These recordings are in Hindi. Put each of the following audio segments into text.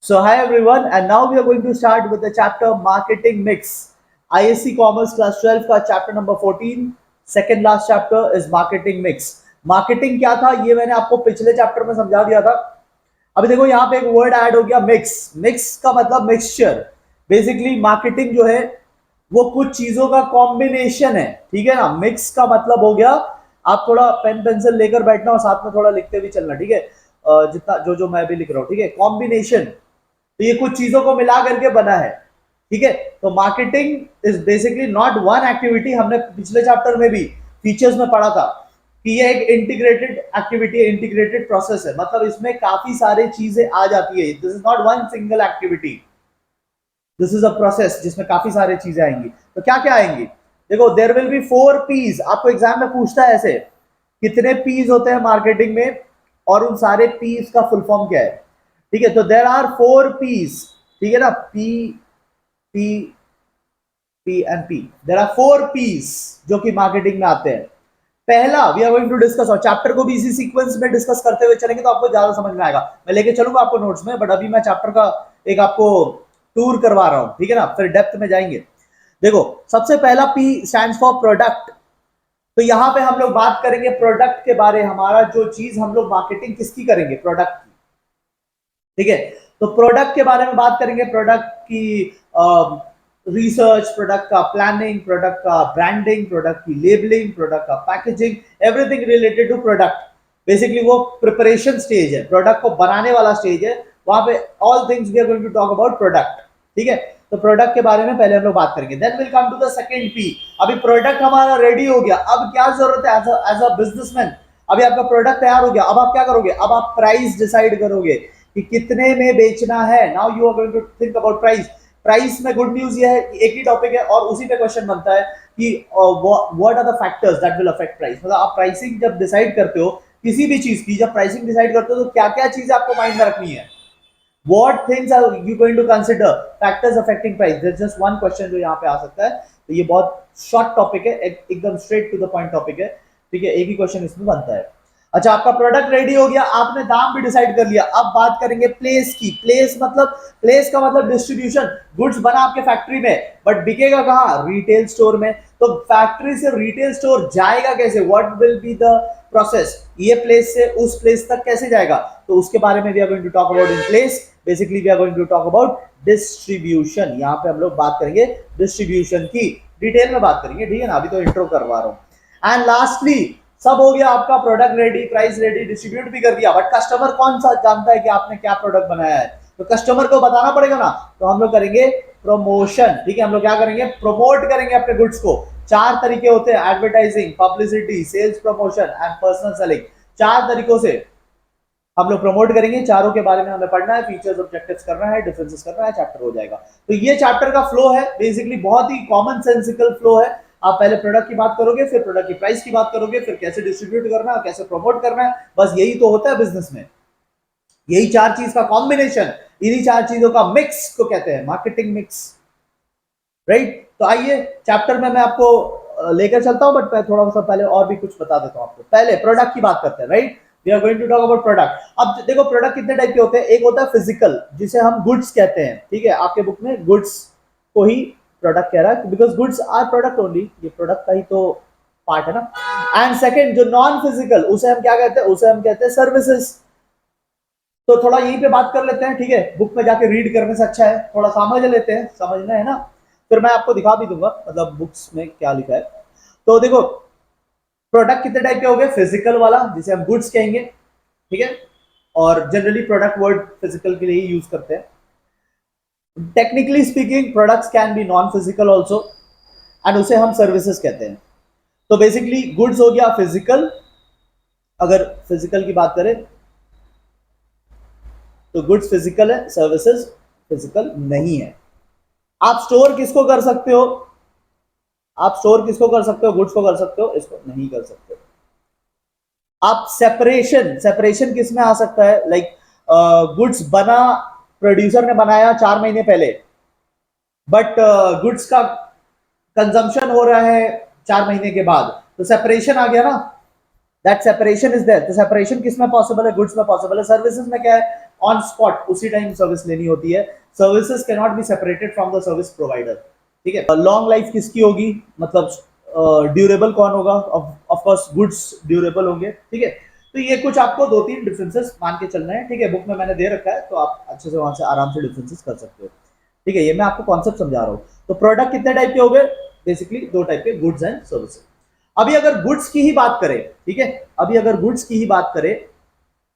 So hi everyone, and now we are going to start with the chapter Marketing Mix. ISC Commerce Class 12 का chapter number 14, second last chapter is Marketing Mix. Marketing क्या था ये मैंने आपको पिछले चैप्टर में समझा दिया था. अभी देखो यहाँ पे एक वर्ड ऐड हो गया मिक्स. मिक्स का मतलब मिक्सचर. बेसिकली मार्केटिंग जो है वो कुछ चीजों का कॉम्बिनेशन है. ठीक है ना. मिक्स का मतलब हो गया, आप थोड़ा पेन पेंसिल लेकर बैठना और साथ में थोड़ा लिखते भी चलना. ठीक है. जितना जो जो मैं भी लिख रहा हूँ. ठीक है. कॉम्बिनेशन, तो ये कुछ चीजों को मिला करके बना है. ठीक है. तो marketing is basically not one activity. हमने पिछले चैप्टर में भी फीचर्स में पढ़ा था कि ये एक इंटीग्रेटेड एक्टिविटी है, इंटीग्रेटेड प्रोसेस है. मतलब इसमें काफी सारी चीजें आ जाती है. This is not one single activity, this is a process जिसमें काफी सारी चीजें आएंगी. तो क्या क्या आएंगी देखो. There will be 4 P's. आपको एग्जाम में पूछता है ऐसे, कितने P's होते हैं मार्केटिंग में और उन सारे P's का फुल फॉर्म क्या है. ठीक है. तो देर आर 4 P's. ठीक है ना. P P P and P. There are 4 P's जो कि मार्केटिंग में आते हैं. पहला we are going to discuss, और चैप्टर को भी इसी सीक्वेंस में डिस्कस करते हुए चलेंगे तो आपको ज्यादा समझ में आएगा. मैं लेके चलूंगा आपको नोट्स में, बट अभी मैं चैप्टर का एक आपको टूर करवा रहा हूं. ठीक है ना. फिर डेप्थ में जाएंगे. देखो, सबसे पहला पी स्टैंड्स फॉर प्रोडक्ट. तो यहां पे हम लोग बात करेंगे प्रोडक्ट के बारे. हमारा जो चीज हम लोग मार्केटिंग किसकी करेंगे, प्रोडक्ट की. ठीक है. तो प्रोडक्ट के बारे में बात करेंगे. प्रोडक्ट की रिसर्च, प्रोडक्ट का प्लानिंग, प्रोडक्ट का ब्रांडिंग, प्रोडक्ट की लेबलिंग, प्रोडक्ट का packaging, everything related to product. Basically वो प्रिपरेशन स्टेज है, प्रोडक्ट को बनाने वाला स्टेज है. वहां पे all things we are going to talk about product. ठीक है. तो प्रोडक्ट के बारे में पहले हम लोग बात करेंगे. Then will come to the second P. अभी प्रोडक्ट हमारा रेडी हो गया. अब क्या जरूरत है एज अ बिजनेसमैन. अभी आपका प्रोडक्ट तैयार हो गया. अब आप क्या करोगे, अब आप प्राइस डिसाइड करोगे कि कितने में बेचना है. Now you are going to think about price. Price में गुड न्यूज ये है कि एक ही टॉपिक है और उसी पे क्वेश्चन बनता है कि what are the factors that will affect price. मतलब आप प्राइसिंग जब डिसाइड करते हो किसी भी चीज की, जब प्राइसिंग डिसाइड करते हो तो क्या क्या चीजें आपको माइंड में रखनी है. What things are you going to consider factors affecting price. There's just one question जो यहाँ पे आ सकता है. तो ये बहुत शॉर्ट टॉपिक है, एकदम straight to the point topic है. ठीक है. एक ही क्वेश्चन इसमें बनता है. अच्छा, आपका प्रोडक्ट रेडी हो गया, आपने दाम भी डिसाइड कर लिया. अब बात करेंगे प्लेस की. प्लेस का मतलब डिस्ट्रीब्यूशन. गुड्स बना आपके फैक्ट्री में, बट बिकेगा कहाँ, रिटेल स्टोर में. तो फैक्ट्री से रिटेल स्टोर जाएगा कैसे, what will be the process. ये प्लेस से उस प्लेस तक कैसे जाएगा, तो उसके बारे में we are going to talk about in place. Basically we are going to talk about distribution. यहाँ पे हम लोग बात करेंगे डिस्ट्रीब्यूशन की, डिटेल में बात करेंगे. ठीक है ना. अभी तो इंट्रो करवा रहा हूं. एंड लास्टली, सब हो गया आपका. Product ready, price ready, distribute भी कर दिया. बट कस्टमर कौन सा जानता है कि आपने क्या प्रोडक्ट बनाया है, तो कस्टमर को बताना पड़ेगा ना. तो हम लोग करेंगे प्रमोशन. ठीक है. हम लोग क्या करेंगे, प्रमोट करेंगे अपने गुड्स को. 4 तरीके होते हैं, advertising, publicity, sales promotion and personal selling. 4 तरीकों से हम लोग प्रमोट करेंगे. चारों के बारे में हमें पढ़ना है, फीचर्स, ऑब्जेक्टिव्स करना है, डिफरेंसेस करना है, चैप्टर हो जाएगा. तो ये चैप्टर का फ्लो है. बेसिकली बहुत ही कॉमन सेंसिकल फ्लो है. आप पहले प्रोडक्ट की बात करोगे, फिर प्रोडक्ट की प्राइस की बात करोगे, फिर कैसे डिस्ट्रीब्यूट करना है, कैसे प्रमोट करना है. बस यही तो होता है बिजनेस में. यही 4 चीज का कॉम्बिनेशन, इन्हीं 4 चीजों का मिक्स को कहते हैं मार्केटिंग मिक्स. राइट. तो आइए चैप्टर में मैं आपको लेकर चलता हूं, बट मैं थोड़ा सा पहले और भी कुछ बता देता हूं आपको. पहले प्रोडक्ट की बात करते हैं. Right. We are going to talk about product. अब देखो, प्रोडक्ट कितने टाइप के होते हैं. एक होता है फिजिकल, जिसे हम गुड्स कहते हैं. ठीक है. आपके बुक में गुड्स को ही प्रोडक्ट कह रहा है, because goods are product only. ये प्रोडक्ट का ही तो पार्ट है ना. एंड सेकेंड, जो नॉन फिजिकल, उसे हम क्या कहते हैं, उसे हम कहते हैं सर्विसेज. तो थोड़ा यहीं पे बात कर लेते हैं. ठीक है. बुक में जाके रीड करने से अच्छा है थोड़ा समझ लेते हैं, समझना है ना. फिर मैं आपको दिखा भी दूंगा मतलब बुक्स में क्या लिखा है. तो देखो, प्रोडक्ट कितने टाइप के हो गए. फिजिकल वाला, जिसे हम गुड्स कहेंगे. ठीक है. और जनरली प्रोडक्ट वर्ड फिजिकल के लिए ही यूज करते हैं. Technically speaking, products can be non physical also, and उसे हम सर्विसेज कहते हैं. तो बेसिकली गुड्स हो गया फिजिकल. अगर फिजिकल की बात करें तो गुड्स फिजिकल है, सर्विसेज फिजिकल नहीं है. आप स्टोर किसको कर सकते हो, आप स्टोर किसको कर सकते हो, गुड्स को कर सकते हो, इसको नहीं कर सकते. आप सेपरेशन, सेपरेशन किस में आ सकता है, लाइक गुड्स बना, प्रोड्यूसर ने बनाया 4 महीने पहले, बट गुड्स का कंजम्पशन हो रहा है 4 महीने के बाद, तो सेपरेशन आ गया ना. That separation is there. तो सेपरेशन किस में पॉसिबल है? गुड्स में पॉसिबल है। सर्विसेज में क्या है? ऑन स्पॉट उसी टाइम सर्विस लेनी होती है। Services can not be separated from the service provider, ठीक है। लॉन्ग लाइफ किसकी होगी, मतलब ड्यूरेबल कौन होगा? ऑफ कोर्स गुड्स ड्यूरेबल होंगे, ठीक है। तो ये कुछ आपको दो तीन डिफरेंसेस मान के चलना है, ठीक है। बुक में मैंने दे रखा है, तो आप अच्छे से वहां से आराम से डिफरेंसेस कर सकते हो, ठीक है। ये मैं आपको कॉन्सेप्ट समझा रहा हूँ। तो प्रोडक्ट कितने टाइप के हो गए? बेसिकली दो टाइप के, गुड्स एंड सर्विसेज। अभी अगर गुड्स की ही बात करें, ठीक है, अभी अगर गुड्स की ही बात करें,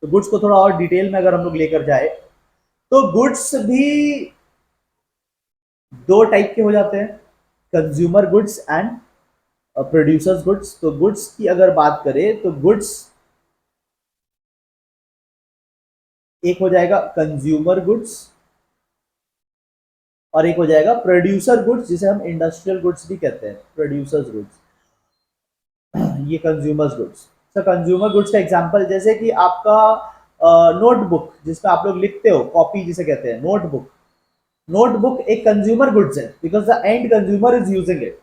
तो गुड्स को थोड़ा और डिटेल में अगर हम लोग लेकर जाए, तो गुड्स भी दो टाइप के हो जाते हैं, consumer goods and producers goods. तो गुड्स की अगर बात करें, तो गुड्स एक हो जाएगा कंज्यूमर गुड्स, और एक हो जाएगा प्रोड्यूसर गुड्स, जिसे हम इंडस्ट्रियल गुड्स भी कहते हैं, प्रोड्यूसर्स गुड्स। ये consumers goods. Sir consumer goods का एग्जांपल जैसे कि आपका नोटबुक, जिसमें आप लोग लिखते हो, कॉपी जिसे कहते हैं, नोटबुक। नोटबुक एक कंज्यूमर गुड्स है, because the end consumer is using it.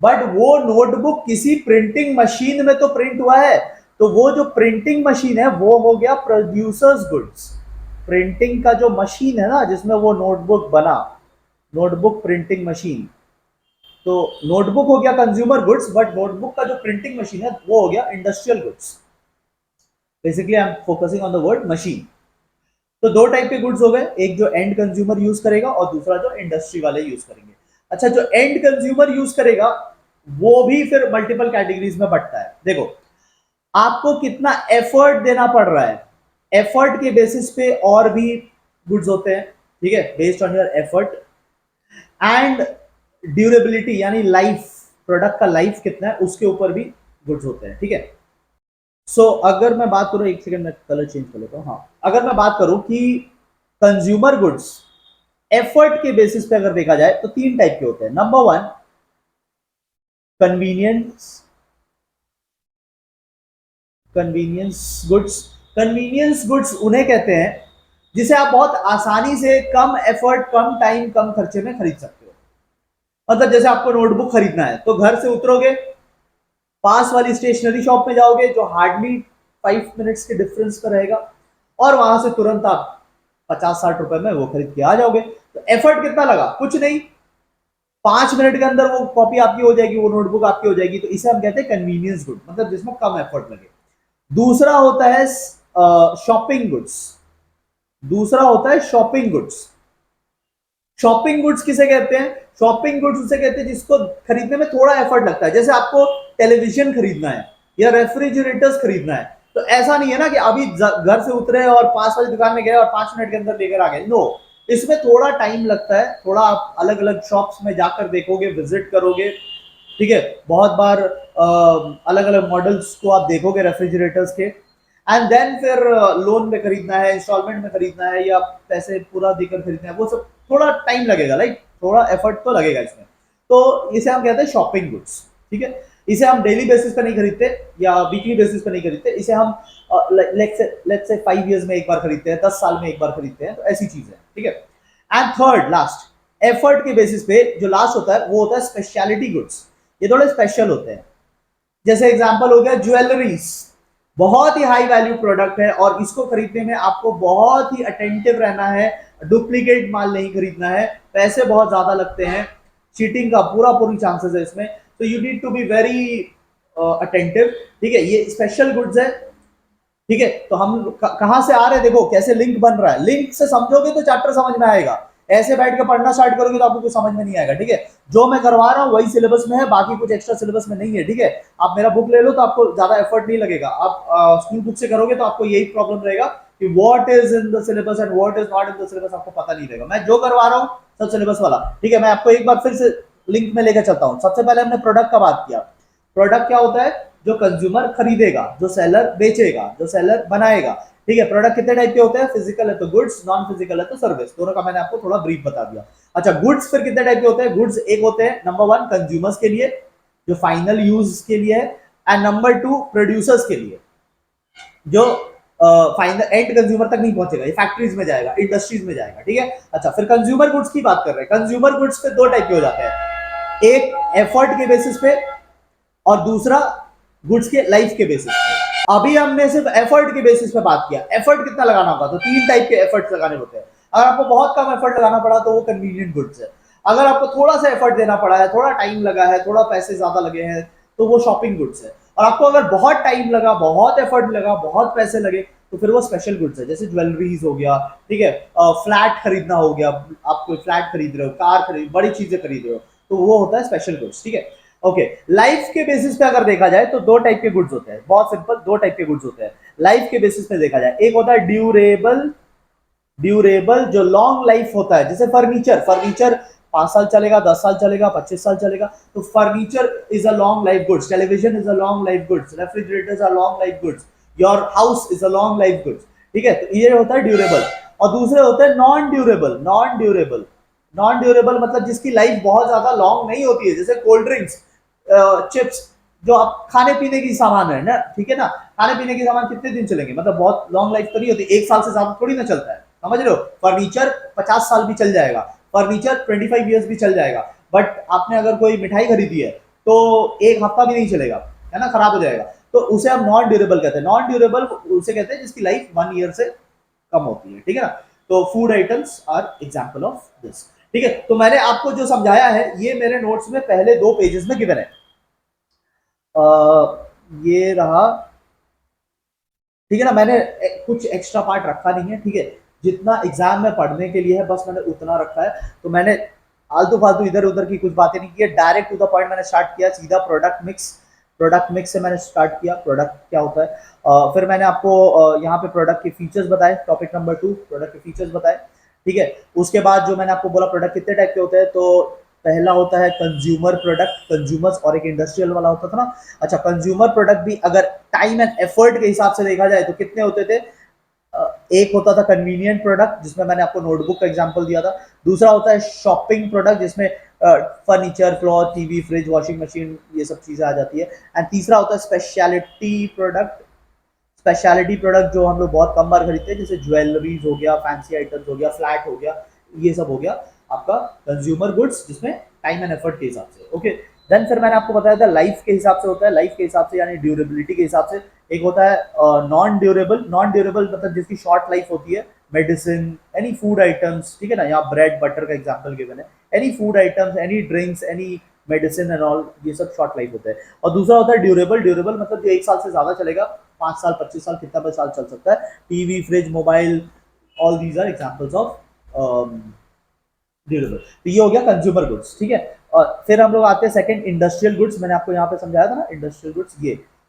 But वो नोटबुक किसी प्रिंटिंग मशीन में तो प्रिंट हुआ है, तो वो जो प्रिंटिंग मशीन है वो हो गया प्रोड्यूसर्स गुड्स। प्रिंटिंग का जो मशीन है ना, जिसमें वो नोटबुक बना, नोटबुक प्रिंटिंग मशीन, तो नोटबुक हो गया कंज्यूमर गुड्स, बट नोटबुक का जो प्रिंटिंग मशीन है वो हो गया industrial goods. Basically I am focusing on the word machine. तो दो टाइप के गुड्स हो गए, एक जो एंड कंज्यूमर यूज करेगा और दूसरा जो इंडस्ट्री वाले यूज करेंगे। अच्छा, जो एंड कंज्यूमर यूज करेगा वो भी फिर मल्टीपल कैटेगरीज में बंटता है। देखो, आपको कितना एफर्ट देना पड़ रहा है, एफर्ट के बेसिस पे और भी गुड्स होते हैं, ठीक है, based on your effort. And durability यानी लाइफ, प्रोडक्ट का लाइफ कितना है, उसके ऊपर भी गुड्स होते हैं, ठीक है। सो अगर मैं बात करूं, एक सेकंड में कलर चेंज कर लेता हूं। हाँ, अगर मैं बात करूं कि कंज्यूमर गुड्स एफर्ट के बेसिस पे अगर देखा जाए, तो तीन टाइप के होते हैं। Number one, convenience, convenience goods. Convenience goods उन्हें कहते हैं जिसे आप बहुत आसानी से कम एफर्ट, कम टाइम, कम खर्चे में खरीद सकते हो। मतलब जैसे आपको नोटबुक खरीदना है, तो घर से उतरोगे, पास वाली स्टेशनरी शॉप में जाओगे, जो हार्डली 5 मिनट्स के डिफरेंस पर रहेगा, और वहां से तुरंत आप 50-60 रुपए में वो खरीद के आ जाओगे। तो एफर्ट कितना लगा? कुछ नहीं, 5 मिनट के अंदर वो कॉपी आपकी हो जाएगी, वो नोटबुक आपकी हो जाएगी। तो इसे हम कहते हैं कन्वीनियंस गुड, मतलब जिसमें कम एफर्ट लगे। दूसरा होता है शॉपिंग गुड्स। दूसरा होता है शॉपिंग गुड्स। शॉपिंग गुड्स किसे कहते हैं? शॉपिंग गुड्स उसे कहते हैं जिसको खरीदने में थोड़ा एफर्ट लगता है। जैसे आपको टेलीविजन खरीदना है या रेफ्रिजरेटर्स खरीदना है, तो ऐसा नहीं है ना कि अभी घर से उतरे और पास वाली दुकान में गए और 5 मिनट के अंदर लेकर आ गए। नो, इसमें थोड़ा टाइम लगता है, थोड़ा आप अलग अलग शॉप्स में जाकर देखोगे, विजिट करोगे, ठीक है। बहुत बार अलग अलग मॉडल्स को आप देखोगे रेफ्रिजरेटर्स के, एंड देन फिर लोन में खरीदना है, इंस्टॉलमेंट में खरीदना है, या पैसे पूरा देकर खरीदना है, वो सब थोड़ा टाइम लगेगा, राइट, थोड़ा एफर्ट तो लगेगा इसमें। तो इसे हम कहते हैं शॉपिंग गुड्स, ठीक है। इसे हम डेली बेसिस पे नहीं खरीदते या वीकली बेसिस पे नहीं खरीदते, इसे हम लेट्स से 5 इयर्स में एक बार खरीदते हैं, 10 साल में एक बार खरीदते हैं, तो ऐसी चीज है, ठीक है। एंड थर्ड, लास्ट, एफर्ट के बेसिस पे जो लास्ट होता है वो होता है स्पेशलिटी गुड्स। ये थोड़े स्पेशल होते हैं। जैसे एग्जांपल हो गया ज्वेलरीज, बहुत ही हाई वैल्यू प्रोडक्ट है, और इसको खरीदने में आपको बहुत ही अटेंटिव रहना है, डुप्लीकेट माल नहीं खरीदना है, पैसे बहुत ज्यादा लगते हैं, चीटिंग का पूरी चांसेस है इसमें, तो you need to be very attentive, ठीक है। ये स्पेशल गुड्स है, ठीक है। तो हम कहां से आ रहे हैं, देखो कैसे लिंक बन रहा है। लिंक से समझोगे तो चैप्टर समझ में आएगा, ऐसे बैठ के पढ़ना स्टार्ट करोगे तो आपको कुछ समझ में नहीं आएगा, ठीक है। जो मैं करवा रहा हूँ वही सिलेबस में है, बाकी कुछ एक्स्ट्रा सिलेबस में नहीं है, ठीक है। आप मेरा बुक ले लो तो आपको ज्यादा एफर्ट नहीं लगेगा। आप स्कूल बुक से करोगे तो आपको यही प्रॉब्लम रहेगा कि what is in the syllabus and what is not in the syllabus, आपको पता नहीं रहेगा। मैं जो करवा रहा हूँ सब सिलेबस वाला, ठीक है। मैं आपको एक बार फिर से लिंक में लेकर चलता हूँ। सबसे पहले हमने प्रोडक्ट का बात किया। प्रोडक्ट क्या होता है? जो कंज्यूमर खरीदेगा, जो सेलर बेचेगा, जो सेलर बनाएगा, ठीक है। प्रोडक्ट कितने टाइप के होते हैं? फिजिकल है तो गुड्स, नॉन फिजिकल है तो सर्विस। दोनों का मैंने आपको थोड़ा ब्रीफ बता दिया। अच्छा, गुड्स फिर कितने टाइप के होते हैं? गुड्स एक होते हैं नंबर वन कंज्यूमर्स के लिए, जो फाइनल यूज के लिए है, एंड नंबर टू प्रोड्यूसर्स के लिए, जो फाइनल एंड कंज्यूमर तक नहीं पहुंचेगा, ये फैक्ट्रीज में जाएगा, इंडस्ट्रीज में जाएगा, ठीक है। अच्छा, फिर कंज्यूमर गुड्स की बात कर रहे हैं। कंज्यूमर गुड्स पे दो टाइप के हो जाते हैं, एक एफर्ट के बेसिस पे और दूसरा गुड्स के लाइफ के बेसिस पे। अभी हमने सिर्फ एफर्ट के बेसिस पे बात किया, एफर्ट कितना लगाना होगा, तो 3 टाइप के एफर्ट्स लगाने होते हैं। अगर आपको बहुत कम एफर्ट लगाना पड़ा तो वो कन्वीनियंट गुड्स है। अगर आपको थोड़ा सा एफर्ट देना पड़ा है, थोड़ा टाइम लगा है, थोड़ा पैसे ज्यादा लगे हैं, तो वो शॉपिंग गुड्स है। और आपको अगर बहुत टाइम लगा, बहुत एफर्ट लगा, बहुत पैसे लगे, तो फिर वो स्पेशल गुड्स है, जैसे ज्वेलरीज हो गया, ठीक है, फ्लैट खरीदना हो गया, आप कोई फ्लैट खरीद रहे हो, कार खरीद, बड़ी चीजें खरीद रहे हो, तो वो होता है स्पेशल गुड्स, ठीक है। ओके, लाइफ के बेसिस पे अगर देखा जाए तो 2 टाइप के गुड्स होते हैं, बहुत सिंपल, 2 टाइप के गुड्स होते हैं लाइफ के बेसिस पे देखा जाए। एक होता है ड्यूरेबल, ड्यूरेबल जो लॉन्ग लाइफ होता है, जैसे फर्नीचर, फर्नीचर 5 साल चलेगा, 10 साल चलेगा, 25 साल चलेगा, तो furniture is a long life goods, television is a long life goods, refrigerators are long life goods, your house is a long life goods, ठीक है, तो ये होता है ड्यूरेबल। और दूसरे होते हैं non durable, non durable, non durable मतलब जिसकी लाइफ बहुत ज्यादा लॉन्ग नहीं होती है, जैसे कोल्ड ड्रिंक्स, चिप्स, जो आप खाने पीने की सामान है ना, ठीक है ना, खाने पीने के सामान कितने दिन चलेंगे, मतलब बहुत लॉन्ग लाइफ तो नहीं होती, 1 साल से ज्यादा थोड़ी ना चलता है, समझ रहे हो। फर्नीचर 50 साल भी चल जाएगा, फर्नीचर 25 ईयर्स भी चल जाएगा, बट आपने अगर कोई मिठाई खरीदी है तो 1 हफ्ता भी नहीं चलेगा, है ना, खराब हो जाएगा, तो उसे हम नॉन ड्यूरेबल कहते हैं। नॉन ड्यूरेबल उसे कहते हैं जिसकी लाइफ 1 ईयर से कम होती है, ठीक है ना। तो food items are example of this, ठीक है। तो मैंने आपको जो समझाया है ये मेरे नोट्स में पहले 2 पेजेस में गिवन है, ये रहा, ठीक है ना, मैंने कुछ एक्स्ट्रा पार्ट रखा नहीं है, ठीक है, जितना एग्जाम में पढ़ने के लिए है बस मैंने उतना रखा है। तो मैंने आलतू फालतू इधर उधर की कुछ बातें नहीं की है, डायरेक्ट टू द पॉइंट मैंने स्टार्ट किया, सीधा प्रोडक्ट मिक्स, प्रोडक्ट मिक्स से मैंने स्टार्ट किया, प्रोडक्ट क्या होता है, फिर मैंने आपको यहाँ पे प्रोडक्ट के फीचर्स बताए, टॉपिक नंबर 2 प्रोडक्ट के फीचर्स बताए, ठीक है। उसके बाद जो मैंने आपको बोला प्रोडक्ट कितने टाइप के होते हैं, तो पहला होता है कंज्यूमर प्रोडक्ट, कंज्यूमर्स, और एक इंडस्ट्रियल वाला होता था ना। अच्छा, कंज्यूमर प्रोडक्ट भी अगर टाइम एंड एफर्ट के हिसाब से देखा जाए तो कितने होते थे, एक होता था कन्वीनियंट प्रोडक्ट जिसमें मैंने आपको नोटबुक का एग्जांपल दिया था, दूसरा होता है शॉपिंग प्रोडक्ट जिसमें furniture, cloth, TV, fridge, washing machine, ये सब चीजें आ जाती है, एंड तीसरा होता है स्पेशलिटी प्रोडक्ट, स्पेशलिटी प्रोडक्ट जो हम लोग बहुत कम बार खरीदते हैं, जैसे ज्वेलरीज हो गया, फैंसी आइटम्स हो गया, फ्लैट हो गया, ये सब हो गया आपका कंज्यूमर गुड्स जिसमें टाइम एंड एफर्ट के हिसाब से, ओके। देन फिर मैंने आपको बताया था लाइफ के हिसाब से होता है, लाइफ के हिसाब से यानी ड्यूरेबिलिटी के हिसाब से एक होता है नॉन ड्यूरेबल, नॉन ड्यूरेबल मतलब जिसकी शॉर्ट लाइफ होती है, मेडिसिन, एनी फूड आइटम्स, ठीक है ना, यहाँ ब्रेड बटर का एग्जांपल गिवन है, any food items, any drinks, any medicine and all, ये सब शॉर्ट लाइफ होते हैं। और दूसरा होता है ड्यूरेबल, ड्यूरेबल मतलब जो 1 साल से ज्यादा चलेगा, 5 साल, 25 साल, कितना भी साल चल सकता है, TV, fridge, mobile, all these are examples of durable. तो ये हो गया कंज्यूमर गुड्स, ठीक है। और फिर हम लोग आते हैं सेकंड इंडस्ट्रियल गुड्स, मैंने आपको यहाँ पे समझाया था ना इंडस्ट्रियल गुड्स,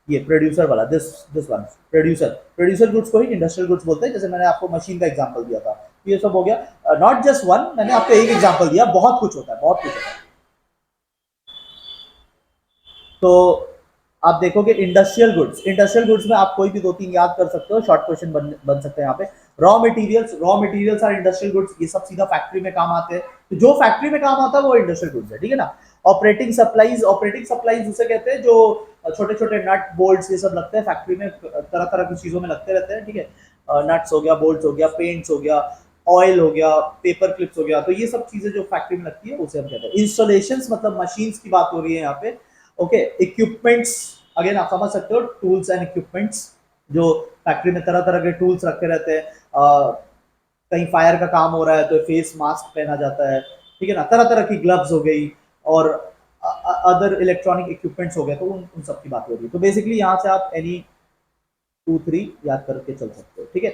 ये प्रोड्यूसर वाला, this one, producer, producer goods को ही इंडस्ट्रियल गुड्स बोलते हैं, जैसे मैंने आपको मशीन का एग्जांपल दिया था, ये सब हो गया, नॉट जस्ट वन, मैंने आपको एक एग्जांपल दिया, बहुत कुछ होता है, बहुत कुछ होता है। तो आप देखोगे इंडस्ट्रियल गुड्स, इंडस्ट्रियल गुड्स में आप कोई भी 2-3 याद कर सकते हो, शॉर्ट क्वेश्चन बन सकते हैं यहाँ पे। Raw materials, raw materials are industrial goods, ये सब सीधा फैक्ट्री में काम आते हैं, तो जो फैक्ट्री में काम आता है वो इंडस्ट्रियल गुड्स है, ठीक है ना। ऑपरेटिंग सप्लाईज, ऑपरेटिंग सप्लाईज उसे कहते हैं जो छोटे छोटे नट बोल्ट्स ये सब लगते हैं फैक्ट्री में, तरह तरह की चीजों में लगते रहते हैं, ठीक है, नट्स हो गया, बोल्ट्स हो गया, पेंट्स हो गया, ऑयल हो गया, पेपर क्लिप्स हो गया, तो ये सब चीजें जो फैक्ट्री में लगती है उसे हम कहते हैं। इंस्टॉलेशंस मतलब मशीन्स की बात हो रही है यहाँ पे, ओके। इक्विपमेंट्स, अगेन आप समझ सकते हो, टूल्स एंड इक्विपमेंट्स, जो फैक्ट्री में तरह तरह के टूल्स रखे रहते हैं, कहीं फायर का काम हो रहा है तो फेस मास्क पहना जाता है, ठीक है ना, तरह तरह की ग्लव्स हो गई और अदर इलेक्ट्रॉनिक इक्विपमेंट्स हो गए, तो उन सब की बात हो रही है। तो बेसिकली यहाँ से आप एनी 2-3 याद करके चल सकते हो, ठीक है।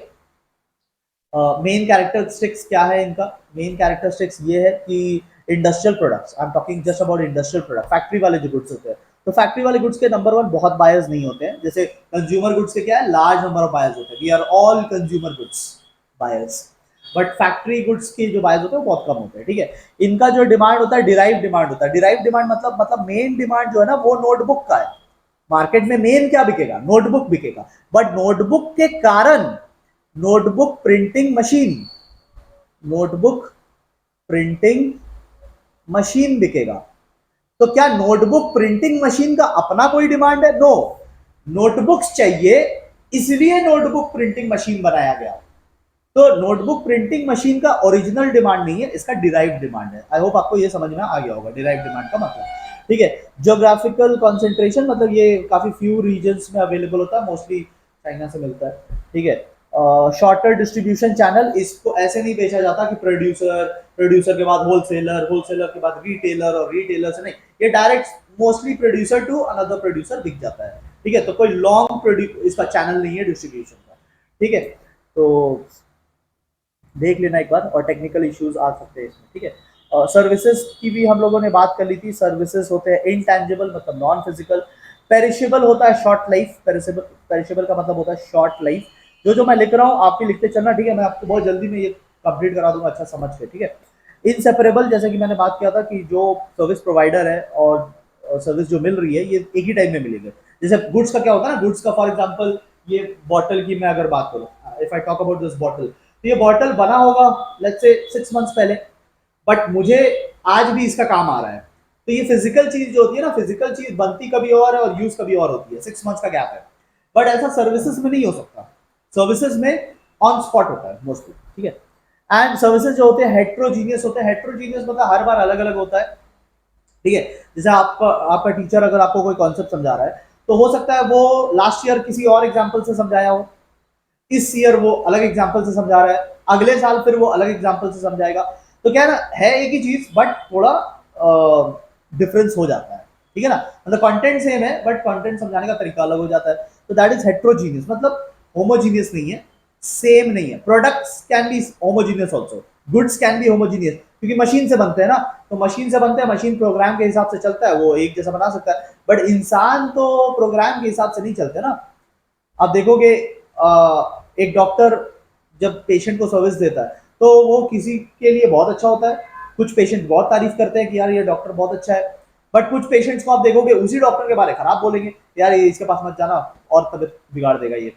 मेन कैरेक्टरिस्टिक्स क्या है इनका, मेन कैरेक्टरिस्टिक्स ये है कि industrial products, I am talking just about industrial product, factory वाले जो गुड्स होते हैं, तो फैक्ट्री वाले गुड्स के नंबर 1 बहुत बायर्स नहीं होते हैं, जैसे कंज्यूमर गुड्स के क्या है, लार्ज नंबर ऑफ बायर्स होते हैं, we are all consumer goods buyers, but factory goods के जो बायर्स होते हैं वो बहुत कम होते हैं, ठीक है। इनका जो डिमांड होता है डिराइव डिमांड होता है, डिराइव डिमांड मतलब मेन डिमांड जो है ना वो नोटबुक का है, मार्केट में मेन क्या बिकेगा, नोटबुक बिकेगा, बट नोटबुक के कारण notebook printing machine, notebook printing machine बिकेगा। तो क्या नोटबुक प्रिंटिंग मशीन का अपना कोई डिमांड है? नो, नोटबुक्स चाहिए इसलिए नोटबुक प्रिंटिंग मशीन बनाया गया। तो नोटबुक प्रिंटिंग मशीन का ओरिजिनल डिमांड नहीं है, इसका डिराइव्ड डिमांड है। आई होप आपको ये समझ में आ गया होगा डिराइव्ड डिमांड का मतलब, ठीक है। ज्योग्राफिकल कंसंट्रेशन मतलब ये काफी फ्यू रीजन्स में अवेलेबल होता है, मोस्टली चाइना से मिलता है, ठीक है। शॉर्टर डिस्ट्रीब्यूशन चैनल, इसको ऐसे नहीं बेचा जाता कि प्रोड्यूसर के बाद होलसेलर, होलसेलर के बाद रिटेलर और रिटेलर से नहीं, ये direct mostly producer to another producer बिक जाता है, ठीक है। तो कोई लॉन्ग इसका चैनल नहीं है डिस्ट्रीब्यूशन का, ठीक है। तो देख लेना एक बार, और टेक्निकल इश्यूज आ सकते हैं इसमें, ठीक है। सर्विसेज की भी हम लोगों ने बात कर ली थी। सर्विसेज होते हैं इंटैंजिबल, मतलब नॉन फिजिकल। पेरिशेबल होता है शॉर्ट लाइफ, पेरिशेबल का मतलब होता है शॉर्ट लाइफ। जो मैं लिख रहा हूँ आप भी लिखते चलना, ठीक है। मैं आपको बहुत जल्दी में ये कंप्लीट करा दूंगा अच्छा समझ के, ठीक है। इनसेपरेबल, जैसे कि मैंने बात किया था कि जो सर्विस प्रोवाइडर है और सर्विस जो मिल रही है ये एक ही टाइम में मिलेंगे। जैसे गुड्स का क्या होता है ना, गुड्स का फॉर एग्जांपल ये बॉटल की मैं अगर बात करूं, if I talk about this bottle, तो ये बॉटल बना होगा लेट्स से 6 मंथ्स पहले, बट मुझे आज भी इसका काम आ रहा है। तो ये फिजिकल चीज जो होती है ना, फिजिकल चीज बनती कभी और है और यूज कभी और होती है, 6 मंथ्स का गैप है। बट ऐसा सर्विसेज में नहीं हो सकता। सर्विसेज में ऑन स्पॉट होता है मोस्टली, ठीक है। एंड सर्विसेज जो होते हैं हेट्रोजीनियस होते हैं। हेट्रोजीनियस मतलब हर बार अलग अलग होता है, ठीक है। जैसे आपका टीचर अगर आपको कोई कॉन्सेप्ट समझा रहा है, तो हो सकता है वो लास्ट ईयर किसी और एग्जाम्पल से समझाया हो, इस ईयर वो अलग एग्जाम्पल से समझा रहा है, अगले साल फिर वो अलग एग्जाम्पल से समझाएगा। तो क्या है ना, है एक ही चीज बट थोड़ा डिफरेंस हो जाता है, ठीक है ना। मतलब कंटेंट सेम है बट कंटेंट समझाने का तरीका अलग हो जाता है। तो दैट इज हेट्रोजीनियस, मतलब होमोजीनियस नहीं है, सेम नहीं है। Products can be homogeneous also, goods can be homogeneous, क्योंकि मशीन से बनते हैं ना, तो मशीन से बनते हैं, मशीन प्रोग्राम के हिसाब से चलता है, वो एक जैसा बना सकता है। बट इंसान तो प्रोग्राम के हिसाब से नहीं चलते ना। आप देखोगे एक डॉक्टर जब पेशेंट को सर्विस देता है तो वो किसी के लिए बहुत अच्छा होता है। कुछ पेशेंट बहुत तारीफ करते हैं कि यार ये डॉक्टर बहुत अच्छा है, बट कुछ पेशेंट्स को आप देखोगे उसी डॉक्टर के बारे में खराब बोलेंगे, यार ये इसके पास मत जाना और तबीयत बिगाड़ देगा ये।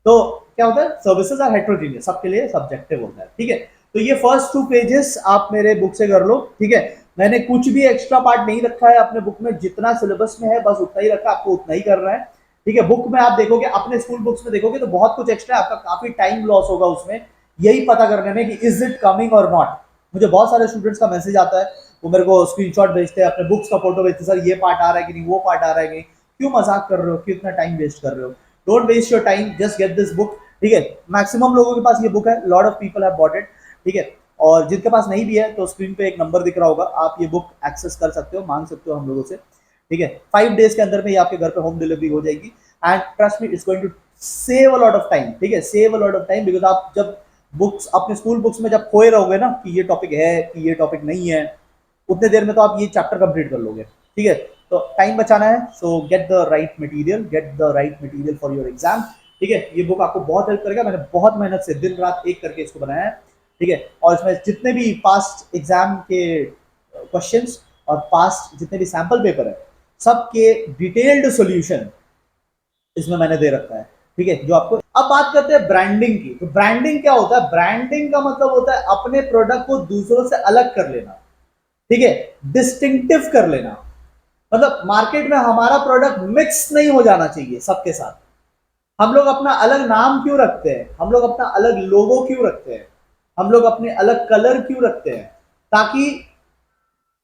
तो क्या होता है, सर्विसेज आर हेट्रोजीनियस, सबके लिए सब्जेक्टिव होता है, ठीक है। तो ये फर्स्ट 2 पेजेस आप मेरे बुक से कर लो, ठीक है। मैंने कुछ भी एक्स्ट्रा पार्ट नहीं रखा है अपने बुक में, जितना सिलेबस में है बस उतना ही रखा, आपको उतना ही करना है, ठीक है। बुक में आप देखोगे, अपने स्कूल बुक्स में देखोगे तो बहुत कुछ एक्स्ट्रा है, आपका काफी टाइम लॉस होगा उसमें, यही पता करने में कि इज इट कमिंग और नॉट। मुझे बहुत सारे स्टूडेंट्स का मैसेज आता है, वो मेरे को स्क्रीनशॉट भेजते हैं, अपने बुक्स का फोटो भेजते हैं, सर ये पार्ट आ रहा है कि नहीं, वो पार्ट आ रहा है कि नहीं, क्यों मजाक कर रहे हो, क्यों इतना टाइम वेस्ट कर रहे हो। Don't waste your time, just get this book, ठीक है। मैक्सिमम लोगों के पास ये बुक है, lot of people have bought it, ठीक है। और जिनके पास नहीं भी है तो स्क्रीन पे एक नंबर दिख रहा होगा, आप ये बुक एक्सेस कर सकते हो, मांग सकते हो हम लोगों से, ठीक है। 5 डेज के अंदर में ये आपके घर पे होम डिलीवरी हो जाएगी। And trust me, it's going to save a lot of time, ठीक है, save a lot of time, because आप जब बुक्स अपने स्कूल बुक्स में जब खोए रहोगे ना कि ये टॉपिक है कि ये टॉपिक नहीं है, उतने देर में तो आप ये चैप्टर कंप्लीट कर लोगे, ठीक है। तो टाइम बचाना है, सो get the right material, get the right material for your exam, ठीक है। ये बुक आपको बहुत हेल्प करेगा, मैंने बहुत मेहनत से दिन रात एक करके इसको बनाया है, ठीक है। और इसमें जितने भी पास्ट एग्जाम के क्वेश्चंस और पास्ट जितने भी सैंपल पेपर है, सबके डिटेल्ड सॉल्यूशन इसमें मैंने दे रखा है, ठीक है, जो आपको। अब बात करते हैं ब्रांडिंग की। तो ब्रांडिंग क्या होता है? ब्रांडिंग का मतलब होता है अपने प्रोडक्ट को दूसरों से अलग कर लेना, ठीक है, डिस्टिंक्टिव कर लेना। मतलब मार्केट में हमारा प्रोडक्ट मिक्स नहीं हो जाना चाहिए सबके साथ। हम लोग अपना अलग नाम क्यों रखते हैं, हम लोग अपना अलग लोगो क्यों रखते हैं, हम लोग अपने अलग कलर क्यों रखते हैं, ताकि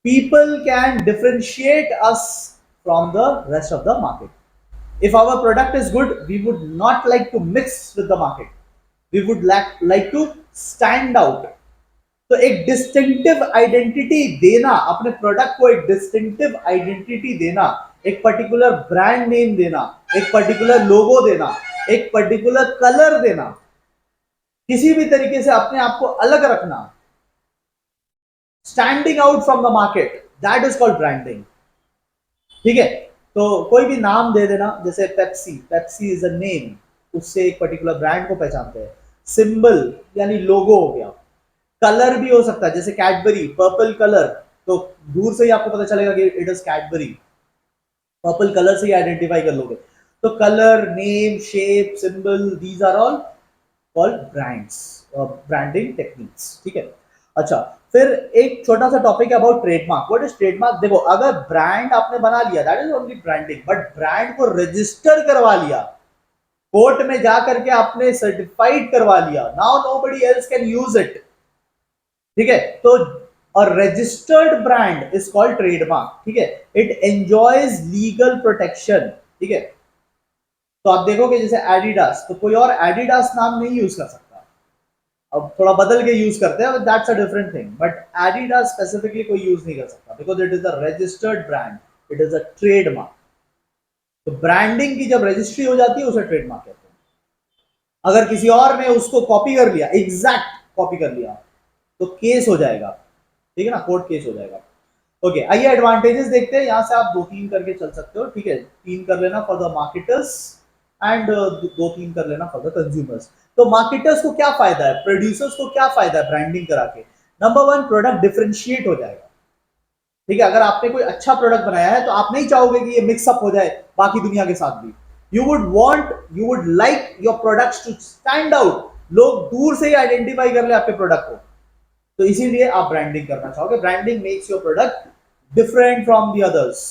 people can differentiate us from the rest of the market. If our product is good, we would not like to mix with the market. We would like to stand out. तो एक डिस्टिंक्टिव आइडेंटिटी देना, अपने प्रोडक्ट को एक डिस्टिंक्टिव आइडेंटिटी देना, एक पर्टिकुलर ब्रांड नेम देना, एक पर्टिकुलर लोगो देना, एक पर्टिकुलर कलर देना, किसी भी तरीके से अपने आप को अलग रखना, standing out from the market, that is called branding, ठीक है। तो कोई भी नाम दे देना, जैसे Pepsi, Pepsi is a name, उससे एक पर्टिकुलर ब्रांड को पहचानते हैं। सिंबल यानी लोगो हो गया। कलर भी हो सकता है, जैसे कैडबरी, पर्पल कलर, तो दूर से ही आपको पता चलेगा कि it is Cadbury, purple colour से ही आइडेंटिफाई कर लोगे। तो colour, name, shape, symbol, these are all called brands, branding techniques, ठीक है। अच्छा, फिर एक छोटा सा टॉपिक है about trademark. What is trademark? देखो, अगर ब्रांड आपने बना लिया, that is only branding, but brand को रजिस्टर करवा लिया, कोर्ट में जाकर के आपने सर्टिफाइड करवा लिया, now nobody else can use it, ठीक है। तो और registered brand is called trademark, ठीक है। इट एंजॉयज लीगल प्रोटेक्शन, ठीक है। तो आप देखोगे जैसे एडिडास, तो कोई और एडिडास नाम नहीं यूज कर सकता, अब थोड़ा बदल के यूज करते हैं, that's a different thing, but Adidas specifically कोई यूज नहीं कर सकता because it is a registered brand, it is a trademark. तो ब्रांडिंग की जब रजिस्ट्री हो जाती है उसे ट्रेडमार्क कहते हैं। अगर किसी और ने उसको कॉपी कर लिया, एग्जैक्ट कॉपी कर लिया, तो केस हो जाएगा, ठीक है ना, कोर्ट केस हो जाएगा। ओके, आइए एडवांटेजेस देखते हैं, यहां से आप 2-3 करके चल सकते हो, ठीक है, 3 कर लेना फॉर द मार्केटर्स एंड 2-3 कर लेना फॉर द कंज्यूमर्स। तो मार्केटर्स को क्या फायदा है, प्रोड्यूसर्स को क्या फायदा है ब्रांडिंग करा के? नंबर 1, प्रोडक्ट डिफरेंशिएट हो जाएगा, ठीक है, अगर आपने कोई अच्छा प्रोडक्ट बनाया है तो आप नहीं चाहोगे कि ये मिक्सअप हो जाए बाकी दुनिया के साथ भी, you would like your products to stand out, लोग दूर से ही आइडेंटिफाई कर ले आपके प्रोडक्ट को, तो इसीलिए आप ब्रांडिंग करना चाहोगे, branding makes your product different from the others,